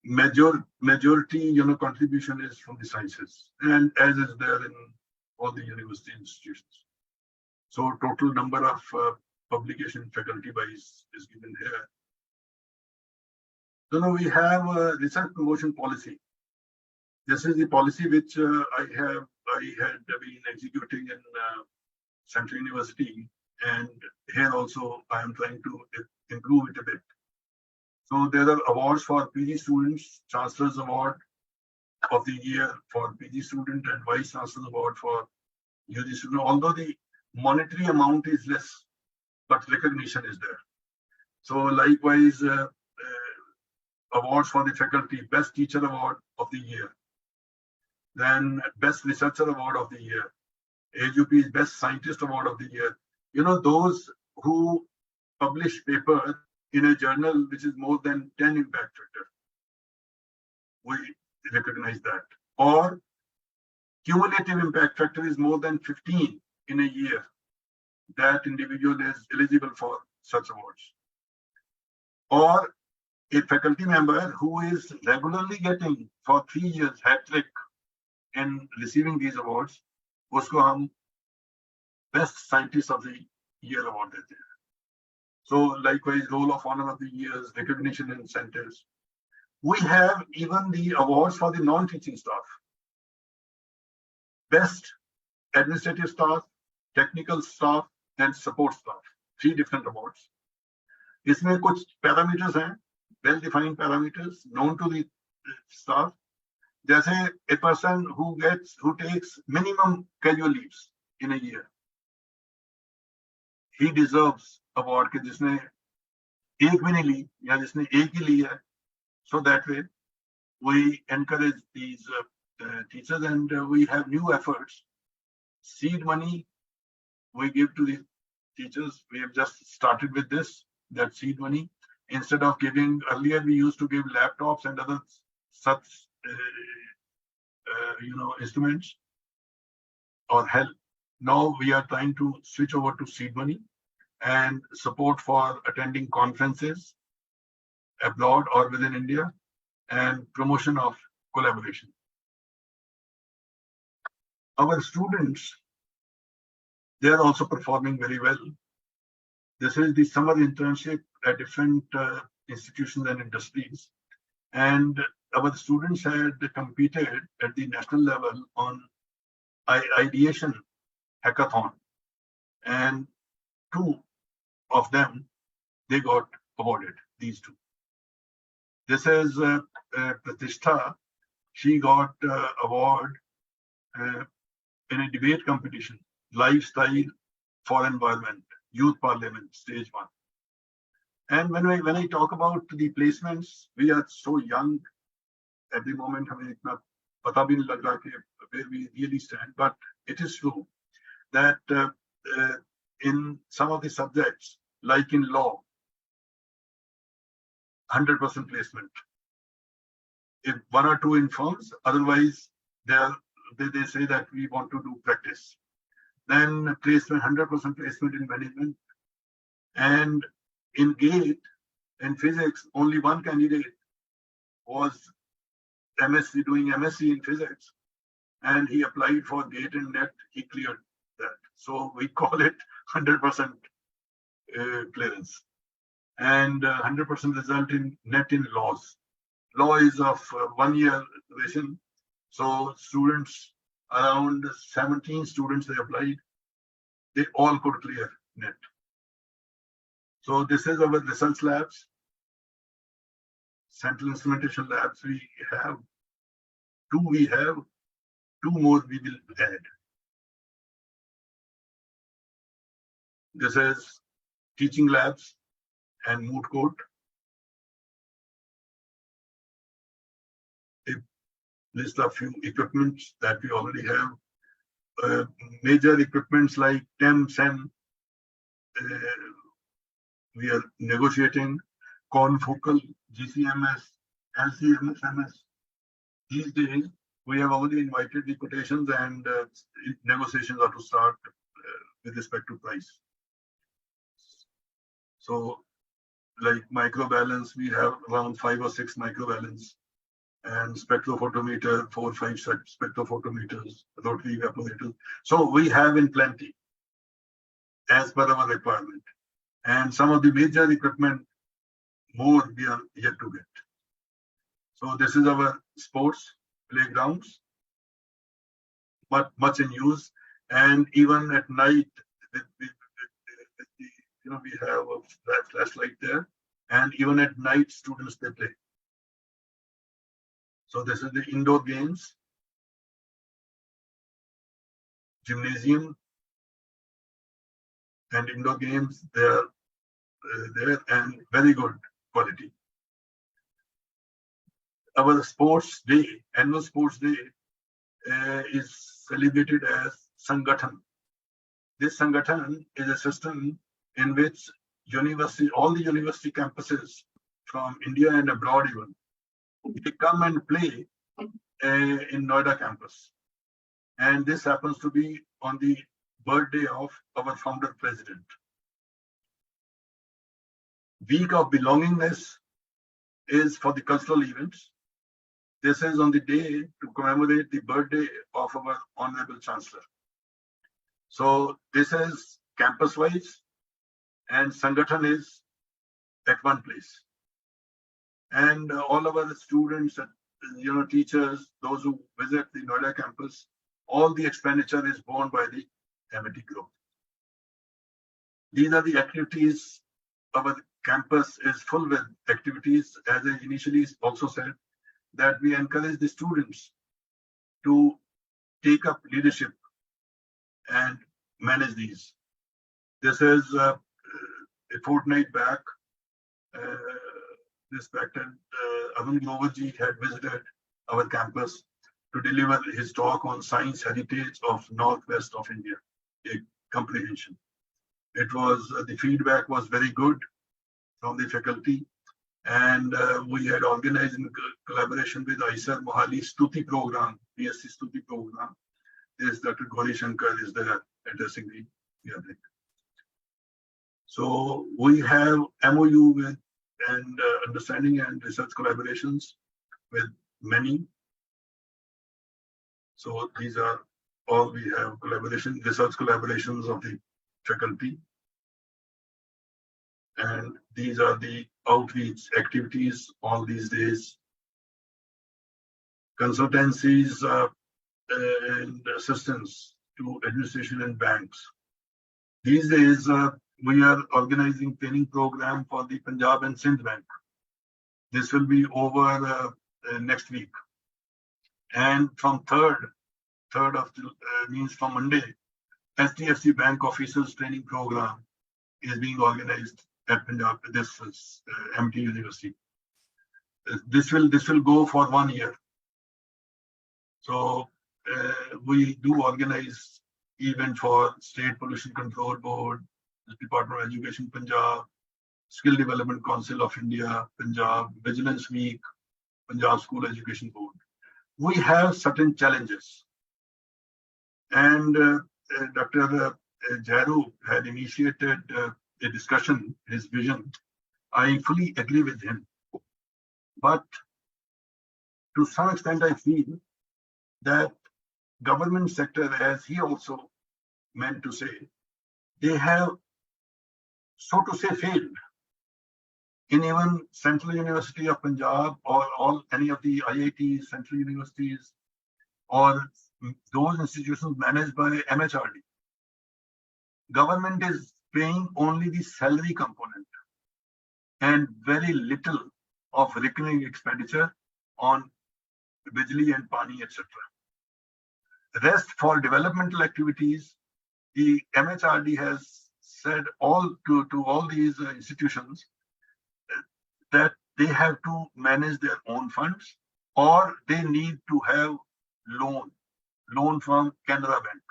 Majority, contribution is from the sciences, and as is there in all the university institutions. So total number of publication faculty-wise is given here. So now we have a research promotion policy. This is the policy which I had been executing in Central University, and here also I am trying to improve it a bit. So there are awards for PG students, Chancellor's Award of the Year for PG student and Vice Chancellor's Award for UG student. Although the monetary amount is less, but recognition is there. So likewise, awards for the faculty, Best Teacher Award of the Year, then Best Researcher Award of the Year, AUP's Best Scientist Award of the Year. Those who publish paper in a journal which is more than 10 impact factor, we recognize that. Or cumulative impact factor is more than 15 in a year, that individual is eligible for such awards. Or a faculty member who is regularly getting for 3 years hat-trick in receiving these awards, usko hum Best Scientist of the Year award dete hain. So likewise, roll of honor of the years, recognition incentives. We have even the awards for the non-teaching staff. Best administrative staff, technical staff, and support staff. 3 different awards. इसमें कुछ parameters हैं, well-defined parameters known to the staff. जैसे a person who takes minimum casual leaves in a year, he deserves award कि जिसने एक भी नहीं ली या जिसने एक ही ली है. So that way, we encourage these teachers, and we have new efforts. Seed money we give to the teachers. We have just started with this, that seed money. Instead of giving, earlier we used to give laptops and other such instruments or help. Now we are trying to switch over to seed money and support for attending conferences abroad or within India, and promotion of collaboration. Our students, they are also performing very well. This is the summer internship at different institutions and industries. And our students had competed at the national level on ideation hackathon. And 2 of them, they got awarded, these 2. This is Pratishtha. She got award in a debate competition, lifestyle for environment, youth parliament, stage 1. And when I talk about the placements, we are so young at the moment. हमें इतना पता भी नहीं लग रहा कि where we really stand. But it is true that in some of the subjects, like in law, 100% placement. If 1 or 2 in firms, otherwise they say that we want to do practice. Then placement, 100% placement in management. And in GATE, in physics, only 1 candidate was MSc, doing MSc in physics. And he applied for GATE and NET, he cleared that. So we call it 100% clearance. And 100% result in NET in laws. Law is of 1 year duration. So students, around 17 students, they applied. They all could clear NET. So this is our research labs, central instrumentation labs. We have 2. We have 2 more we will add. This is teaching labs and moot court. List a few equipments that we already have. Major equipments like TEM, SEM, we are negotiating. Confocal, GCMS, LCMS. These days, we have already invited the quotations, and negotiations are to start with respect to price. So, like microbalance, we have around 5 or 6 microbalance, and spectrophotometer, 4 or 5 spectrophotometers, rotary evaporators. So we have in plenty as per our requirement. And some of the major equipment, more we are yet to get. So this is our sports playgrounds, but much in use. And even at night, we have a flashlight there. And even at night, students, they play. So this is the indoor games, gymnasium, and indoor games. They are there and very good quality. Our sports day, annual sports day, is celebrated as Sangathan. This Sangathan is a system in which all the university campuses from India and abroad even, they come and play in Noida campus. And this happens to be on the birthday of our founder president. Week of Belongingness is for the cultural events. This is on the day to commemorate the birthday of our Honorable Chancellor. So this is campus-wise, and Sangathan is at one place. And all of our students, teachers, those who visit the Noida campus, all the expenditure is borne by the Amity Group. These are the activities. Our campus is full with activities, as I initially also said, that we encourage the students to take up leadership and manage these. This is a fortnight back. Respected Arun Groverji had visited our campus to deliver his talk on science heritage of Northwest of India, a comprehension. It was, the feedback was very good from the faculty, and we had organized in collaboration with ISER Mohali Stuti program, BSc Stuti program. There's Dr. Gauri Shankar is there addressing the gathering. So we have MOU with and understanding and research collaborations with many. So these are all we have research collaborations of the faculty. And these are the outreach activities all these days. Consultancies and assistance to administration and banks. These days, we are organizing training program for the Punjab and Sindh Bank. This will be over next week. And from 3rd of means from Monday, SDFC Bank Officers Training Program is being organized at Punjab. This is Amity University. This will go for 1 year. So we do organize event for State Pollution Control Board, the Department of Education Punjab, Skill Development Council of India, Punjab, Vigilance Week, Punjab School Education Board. We have certain challenges. And Dr. Jaru had initiated a discussion, his vision. I fully agree with him. But to some extent, I feel that government sector, as he also meant to say, they have, so to say, failed. In even Central University of Punjab or any of the IITs, Central Universities, or those institutions managed by MHRD, government is paying only the salary component and very little of recurring expenditure on Bijli and Pani, etc. Rest for developmental activities, the MHRD has said to all these institutions that they have to manage their own funds, or they need to have loan from Canara Bank.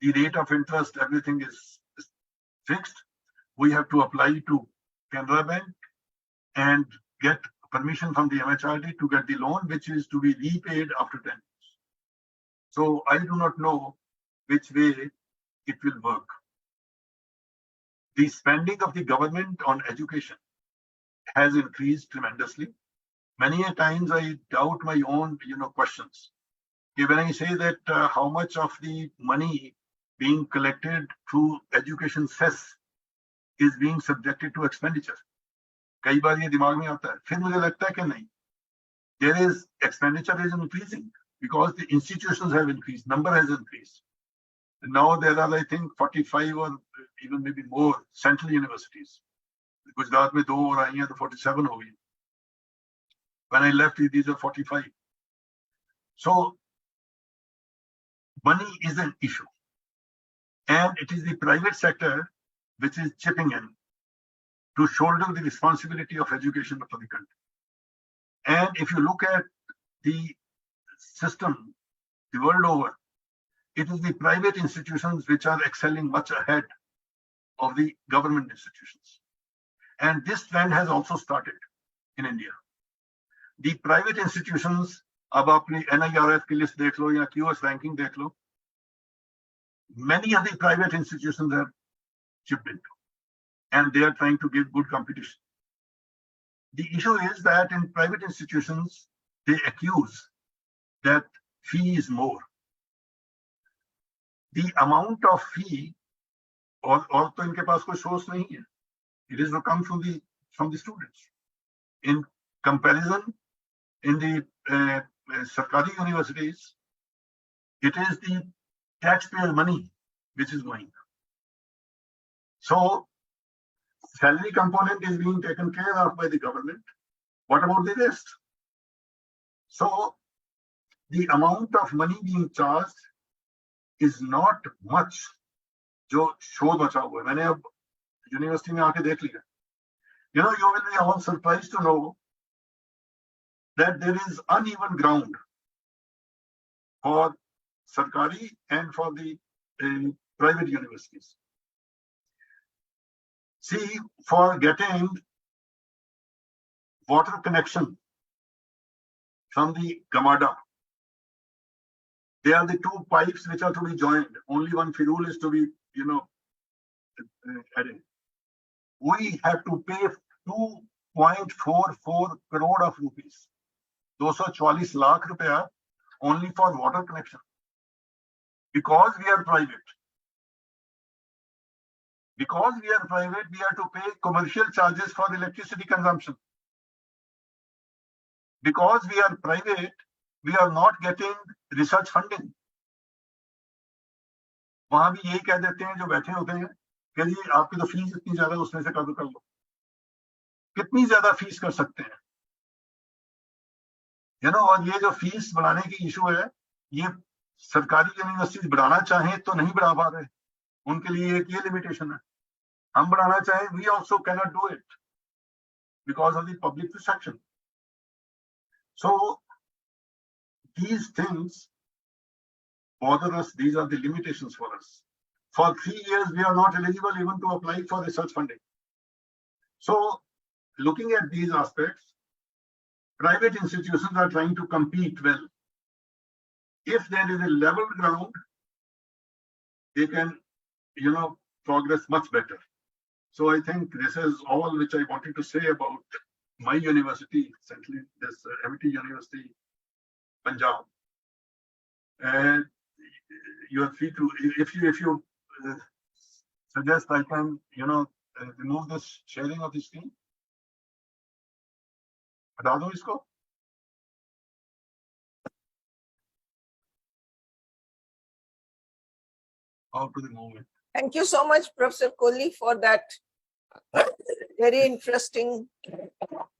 The rate of interest, everything is fixed. We have to apply to Canara Bank and get permission from the MHRD to get the loan, which is to be repaid after 10 years. So I do not know which way it will work. The spending of the government on education has increased tremendously. Many a times I doubt my own, questions. When I say that how much of the money being collected through education cess is being subjected to expenditure, कई बार ये दिमाग में आता है, फिर मुझे लगता है कि नहीं. There is expenditure is increasing because the institutions have increased, number has increased. And now there are, I think, 45 or even maybe more central universities. Gujarat में 2 और आई हैं तो 47 हो गई. When I left, these are 45. So money is an issue, and it is the private sector which is chipping in to shoulder the responsibility of education for the country. And if you look at the system the world over, it is the private institutions which are excelling much ahead of the government institutions. And this trend has also started in India. The private institutions, अब अपनी NIRF की list देख लो या QS ranking देख लो, many of the private institutions have chipped into, and they are trying to give good competition. The issue is that in private institutions, they accuse that fee is more. The amount of fee और तो इनके पास कोई source नहीं है. It is to come from the students. In comparison, in the Sarkari universities, it is the taxpayer money which is going. So, salary component is being taken care of by the government. What about the rest? So, the amount of money being charged is not much. जो शोध बचा हुआ है, मैंने अब university में आके देख लिया. You know, you will be all surprised to know that there is uneven ground for Sarkari and for the private universities. See, for getting water connection from the Gamada, they are the two pipes which are to be joined. Only one firul is to be, added. We have to pay 2.44 crore of rupees, 244 lakh rupees only for water connection. Because we are private. Because we are private, we have to pay commercial charges for electricity consumption. Because we are private, we are not getting research funding. वहां भी यही कह देते हैं जो बैठे होते हैं कि जी आपकी तो फीस इतनी ज्यादा, उसमें से कर लो. कितनी ज्यादा फीस कर सकते हैं? और ये जो फीस बढ़ाने की इशू है, ये सरकारी यूनिवर्सिटी बढ़ाना चाहें तो नहीं बढ़ा पा रहे. उनके लिए एक ये लिमिटेशन है. हम बढ़ाना चाहें, we also cannot do it because of the public perception. So these things bother us. These are the limitations for us. For 3 years, we are not eligible even to apply for research funding. So looking at these aspects, private institutions are trying to compete well. If there is a level ground, they can, progress much better. So I think this is all which I wanted to say about my university, essentially this Amity University, Punjab. And you are free to, if you suggest, I can, remove this sharing of the screen. हटा दो इसको. How to remove it? Thank you so much, Professor Kohli, for that very interesting,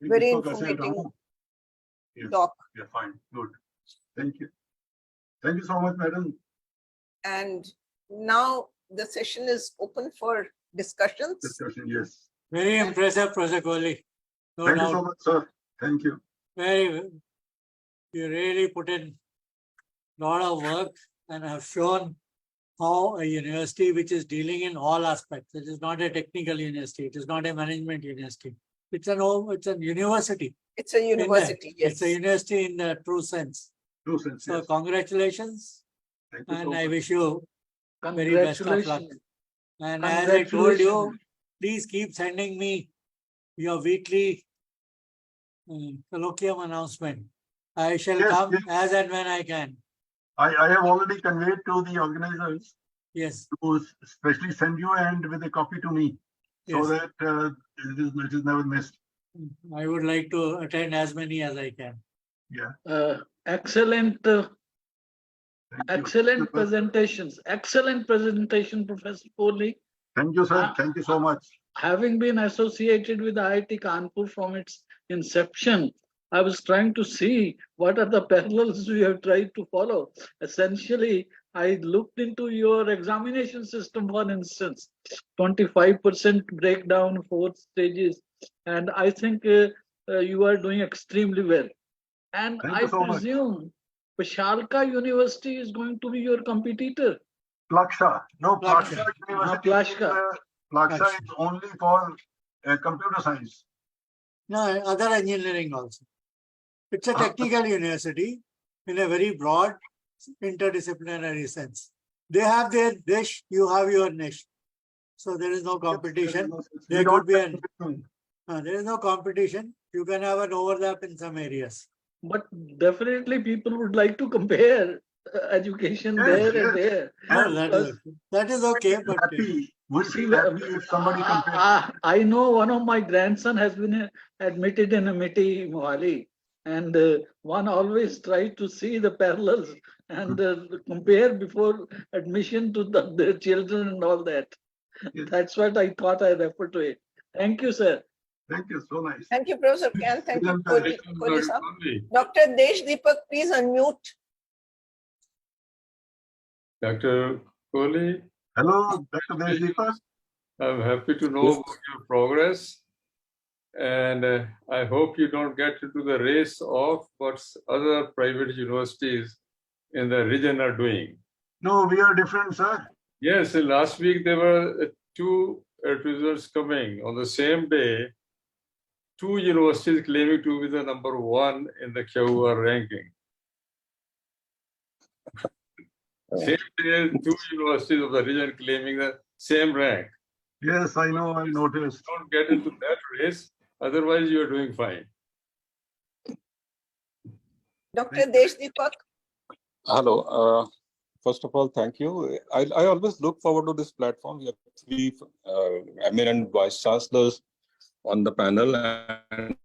very informative Yes. talk. Yeah, fine. Good. Thank you. Thank you so much, madam. And now the session is open for discussions. Discussion, yes. Very impressive, Professor Kohli. No Thank you doubt. so much, sir. Thank you. You really put in a lot of work and have shown how a university which is dealing in all aspects. It is not a technical university. It is not a management university. It's a university. It's a university, yes. It's a university in the true sense. True sense, So yes. congratulations. Thank you so And much. I wish you very best of luck. Congratulations. And as I told you, Congratulations. please keep sending me your weekly colloquium announcement. I shall Yes, come yes. as and when I can. I have already conveyed to the organizers Yes, to especially send you and with a copy to me, so yes. that it is never missed. I would like to attend as many as I can. Yeah. Excellent, Thank you. excellent presentations. Excellent presentation, Professor Kohli. Thank you, sir. Thank you so much. Having been associated with IIT Kanpur from its inception, I was trying to see what are the parallels we have tried to follow. Essentially, I looked into your examination system, for instance, 25% breakdown, 4 stages, and I think you are doing extremely well. And Thank I you so much. presume Vishalka University is going to be your competitor. Plaksha. No, Plaksha. Plaksha University. Plaksha. Plaksha is only for computer science. No, other engineering also. It's a technical university in a very broad interdisciplinary sense. They have their niche, you have your niche. So there is no competition. There could be there is no competition. You can have an overlap in some areas. But definitely people would like to compare education Yes, there yes. and there. No, that is okay, but Happy We'll See, be happy if somebody compares. I know one of my grandson has been admitted in Amity Mohali, and one always tries to see the parallels and compare before admission to their children and all that. Yes. That's what I thought I referred to it. Thank you, sir. Thank you. So nice. Thank you, Professor Kyan. Thank you, Welcome. Kohli sir. Dr. Deshdeepak, please unmute. Dr. Kohli, Hello, Dr. Deshdeepak. I'm happy to know about your progress. And I hope you don't get into the race of what other private universities in the region are doing. No, we are different, sir. Yes, last week there were two results coming on the same day. Two universities claiming to be the number one in the KUR ranking. Same day, two universities of the region claiming the same rank. Yes, I know, I noticed. Don't get into that race, otherwise you are doing fine. Dr. Deshdeepak. Hello. First of all, thank you. I always look forward to this platform. We have three eminent vice chancellors on the panel, and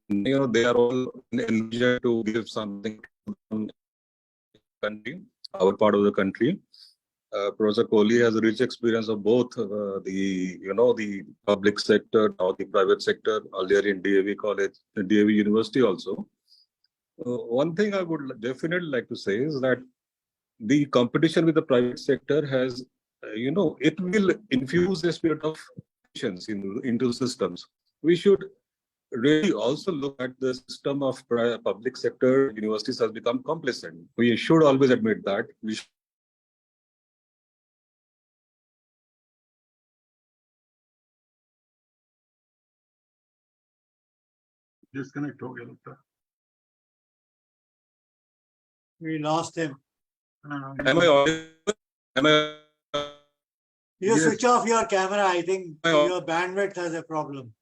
they are all eager to give something to the country, our part of the country. Professor Kohli has a rich experience of both the public sector, now the private sector, earlier in DAV College, DAV University also. One thing I would definitely like to say is that the competition with the private sector has, it will infuse a spirit of patience into systems. We should really also look at the system of public sector universities has become complacent. We should always admit that. Disconnect हो गया लगता है. We lost him. Am I audible? Am I? You Yes. switch off your camera. I think I- your bandwidth has a problem.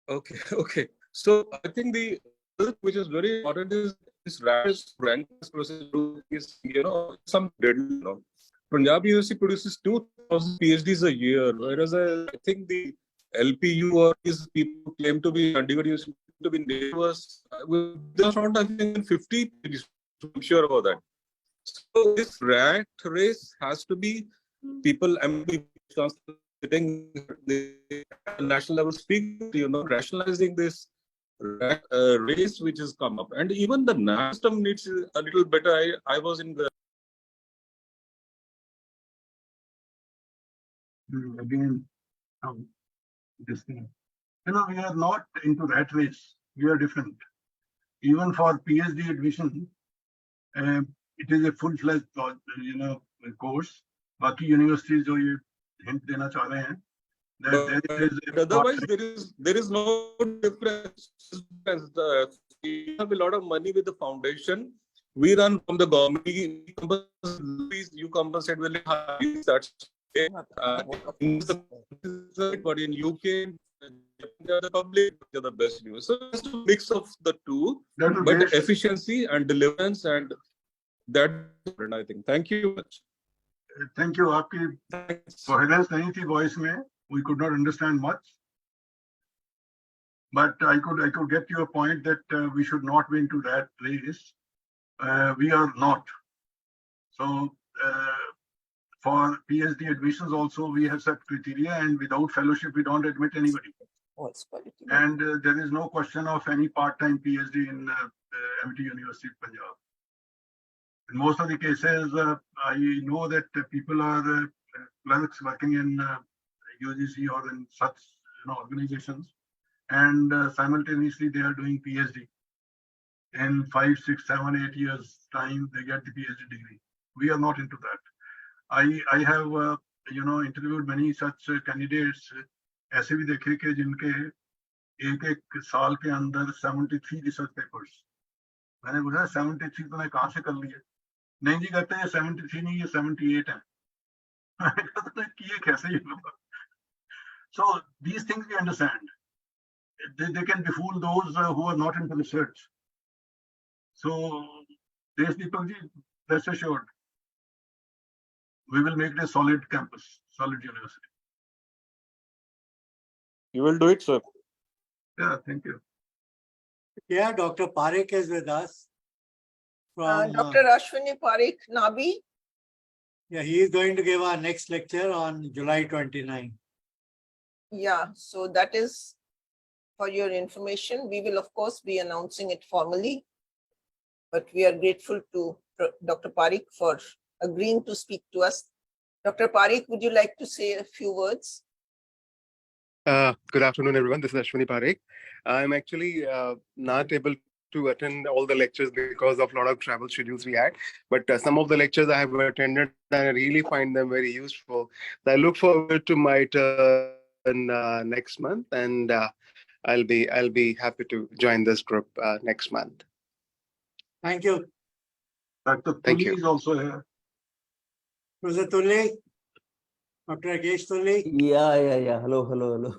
Okay. So I think the other which is very important is this rank process is, some deadline. Punjab University produces 2,000 PhDs a year, whereas I think the LPU or these people claim to be Chandigarh University to be neighbors. They're not having 50 PhDs. I'm sure about that. So this rat race has to be people. I'm sitting the national level speak, rationalizing this race which has come up, and even the national system needs a little better. I was in the Again, disconnect. We are not into that race. We are different. Even for PhD admission, it is a full-fledged, course. Baki universities जो ये hint देना चाह रहे हैं, that there is a otherwise there is no difference. We have a lot of money with the foundation. We run from the government. You compensate very high. That's but in UK, they're the public, they're the best news. So it's a mix of the two, but efficiency and deliverance, and that I think. Thank you much. Thank you. आपकी coherence नहीं थी voice में. We could not understand much, but I could get your point that we should not be into that race. We are not. So for PhD admissions also we have set criteria, and without fellowship we don't admit anybody. And there is no question of any part-time PhD in Amity University, Punjab. In most of the cases, I know that people are clerks working in UGC or in such organizations, and simultaneously they are doing PhD. In 5, 6, 7, 8 years time, they get the PhD degree. We are not into that. I have interviewed many such candidates. ऐसे भी देखे कि जिनके एक साल के अंदर 73 research papers. मैंने पूछा 73 तो मैं कहाँ से कर लिए? नहीं जी, कहते हैं 73 नहीं, ये 78 है. ये कैसे ये लोग? So these things we understand. They can befool those who are not into research. So Deshdeepak ji, rest assured, we will make it a solid campus, solid university. You will do it, sir. Yeah, thank you. Yeah, Dr. Parekh is with us. From, Dr. Ashwini Parikh, Nabi. yeah, he is going to give our next lecture on July 29. Yeah, so that is for your information. We will, of course, be announcing it formally, but we are grateful to Dr. Parikh for agreeing to speak to us. Dr. Parikh, would you like to say a few words? Good afternoon, everyone. This is Ashwini Parekh. I'm actually not able to attend all the lectures because of a lot of travel schedules we had. But some of the lectures I have attended, and I really find them very useful. I look forward to my turn next month, and I'll be happy to join this group next month. Thank you. Dr. Thank Tuli you. is also here. Professor Tulli, Dr. Rakesh Tulli. Yeah. Hello.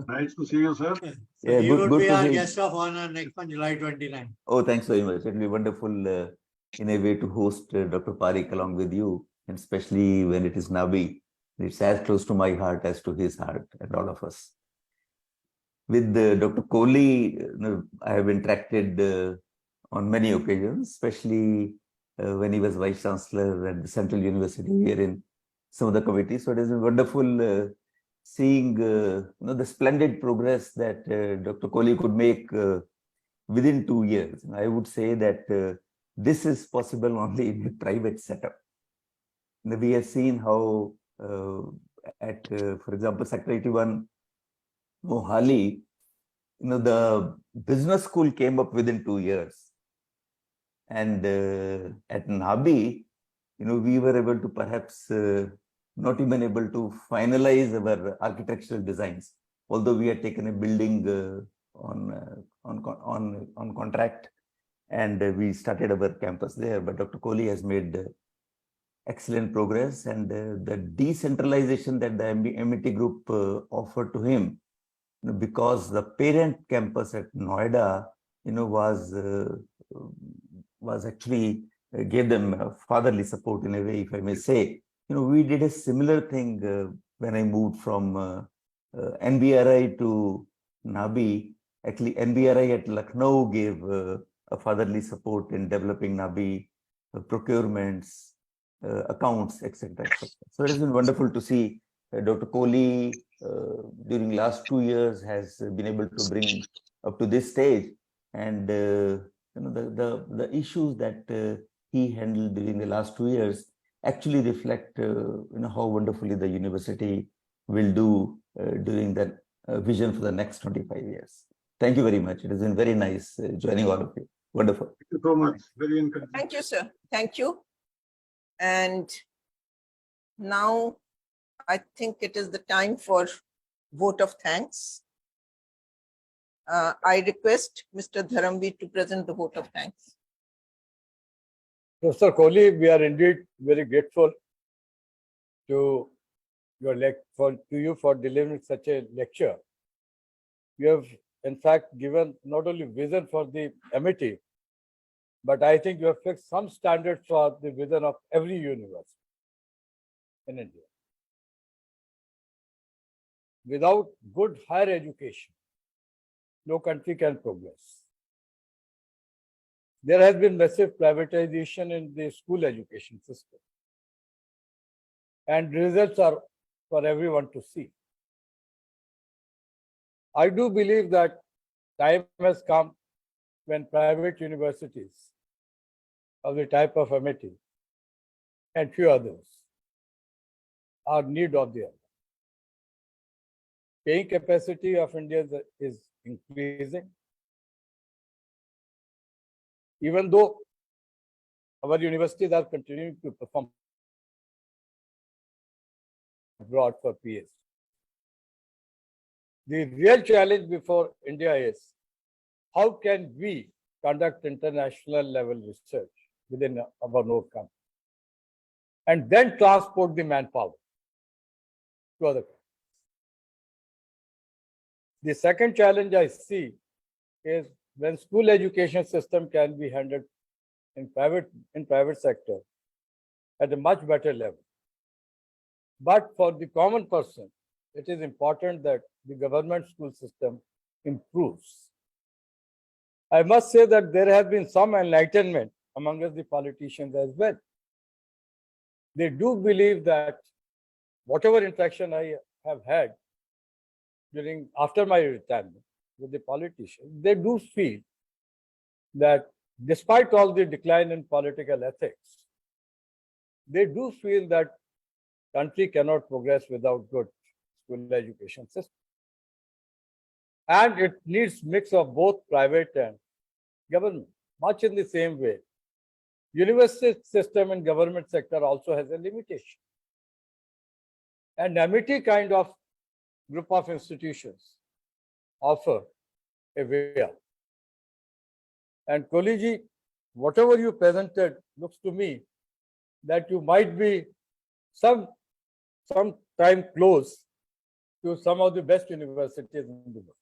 Nice to see you, sir. So Yeah, he good- would good be to our see- guest of honor next on July 29. Oh, thanks very much. It will be wonderful in a way to host Dr. Parikh along with you, and especially when it is Nabi. It's as close to my heart as to his heart and all of us. With Dr. Kohli, I have interacted on many occasions, especially when he was Vice Chancellor at the Central University here in some of the committees. So it has been wonderful seeing the splendid progress that Dr. Kohli could make within 2 years. And I would say that this is possible only in a private setup. We have seen how for example, Sector 81, Mohali, the business school came up within 2 years. And at Nabi, we were able to perhaps not even able to finalize our architectural designs, although we had taken a building on contract, and we started our campus there. But Dr. Kohli has made excellent progress, and the decentralization that the Amity group offered to him, because the parent campus at Noida, was actually gave them fatherly support in a way, if I may say. We did a similar thing when I moved from NBRI to Nabi. Actually, NBRI at Lucknow gave a fatherly support in developing Nabi procurements, accounts, etc. So it has been wonderful to see Dr. Kohli during last 2 years has been able to bring up to this stage, and the issues that he handled during the last 2 years actually reflect how wonderfully the university will do during that vision for the next 25 years. Thank you very much. It has been very nice joining all of you. Wonderful. Thank you so much. Very encouraging. Thank you, sir. Thank you. And now I think it is the time for vote of thanks. I request Mr. Dharamveer to present the vote of thanks. Professor Kohli, we are indeed very grateful to you for delivering such a lecture. You have, in fact, given not only vision for the Amity, but I think you have fixed some standards for the vision of every university in India. Without good higher education, no country can progress. There has been massive privatization in the school education system, and results are for everyone to see. I do believe that time has come when private universities of the type of Amity and few others are in need of the other. Paying capacity of India is increasing. Even though our universities are continuing to perform abroad for PhD. The real challenge before India is how can we conduct international level research within our own country and then transport the manpower to other countries. The second challenge I see is when school education system can be handled in private sector at a much better level. But for the common person, it is important that the government school system improves. I must say that there has been some enlightenment among us, the politicians as well. They do believe that whatever interaction I have had after my retirement with the politicians, they do feel that despite all the decline in political ethics, they do feel that country cannot progress without good school education system. And it needs mix of both private and government, much in the same way. University system and government sector also has a limitation. And Amity kind of group of institutions offer a way out. And Koliji, whatever you presented looks to me that you might be some time close to some of the best universities in the world.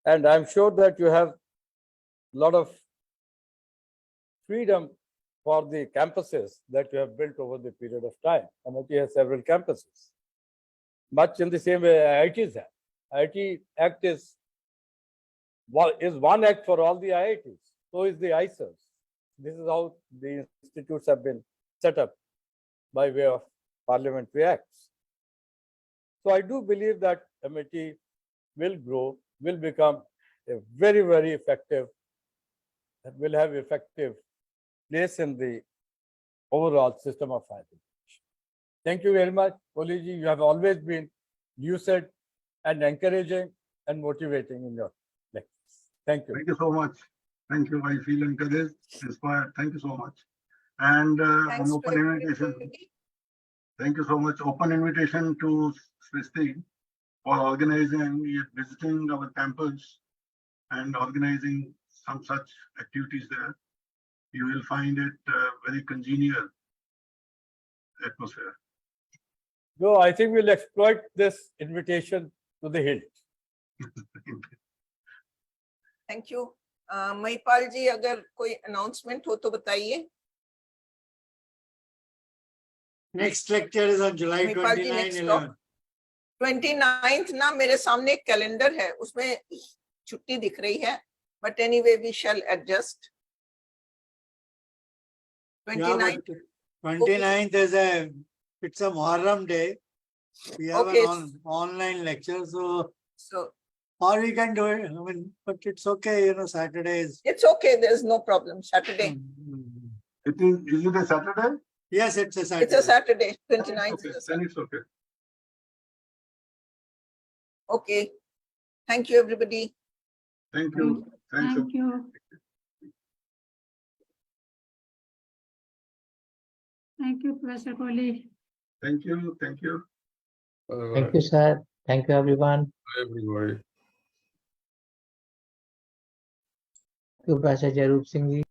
And I'm sure that you have a lot of freedom for the campuses that you have built over the period of time. Amity has several campuses, much in the same way IITs have. IIT Act is one act for all the IITs. So is the ISERs. This is how the institutes have been set up by way of parliamentary acts. So I do believe that Amity will grow, will become a very, very effective, will have effective place in the overall system of higher education. Thank you very much, Koliji. You have always been lucid and encouraging and motivating in your lectures. Thank you. Thank you so much. Thank you. I feel encouraged, inspired. Thank you so much. And an open invitation. Thank you so much. Open invitation to Srishti for organizing, visiting our campus and organizing some such activities there. You will find it very congenial atmosphere. No, I think we'll exploit this invitation to the hilt. Thank you. Mahipal जी, अगर कोई announcement हो तो बताइए. Next lecture is on July 29th. 29th ना मेरे सामने एक calendar है, उसमें छुट्टी दिख रही है, but anyway we shall adjust. 29th. 29th is it's a Muharram day. We have an online lecture, so or we can do it. I mean, but it's okay, you know, Saturdays. It's okay. There's no problem. Saturday. Is it a Saturday? Yes, it's a Saturday. It's a Saturday. 29th. Okay, then it's okay. Okay. Thank you, everybody. Thank you. Thank you. Thank you, Professor Kohli. Thank you. Thank you. Thank you, sir. Thank you, everyone. Everybody. Thank you, Professor Jaroop Singh ji.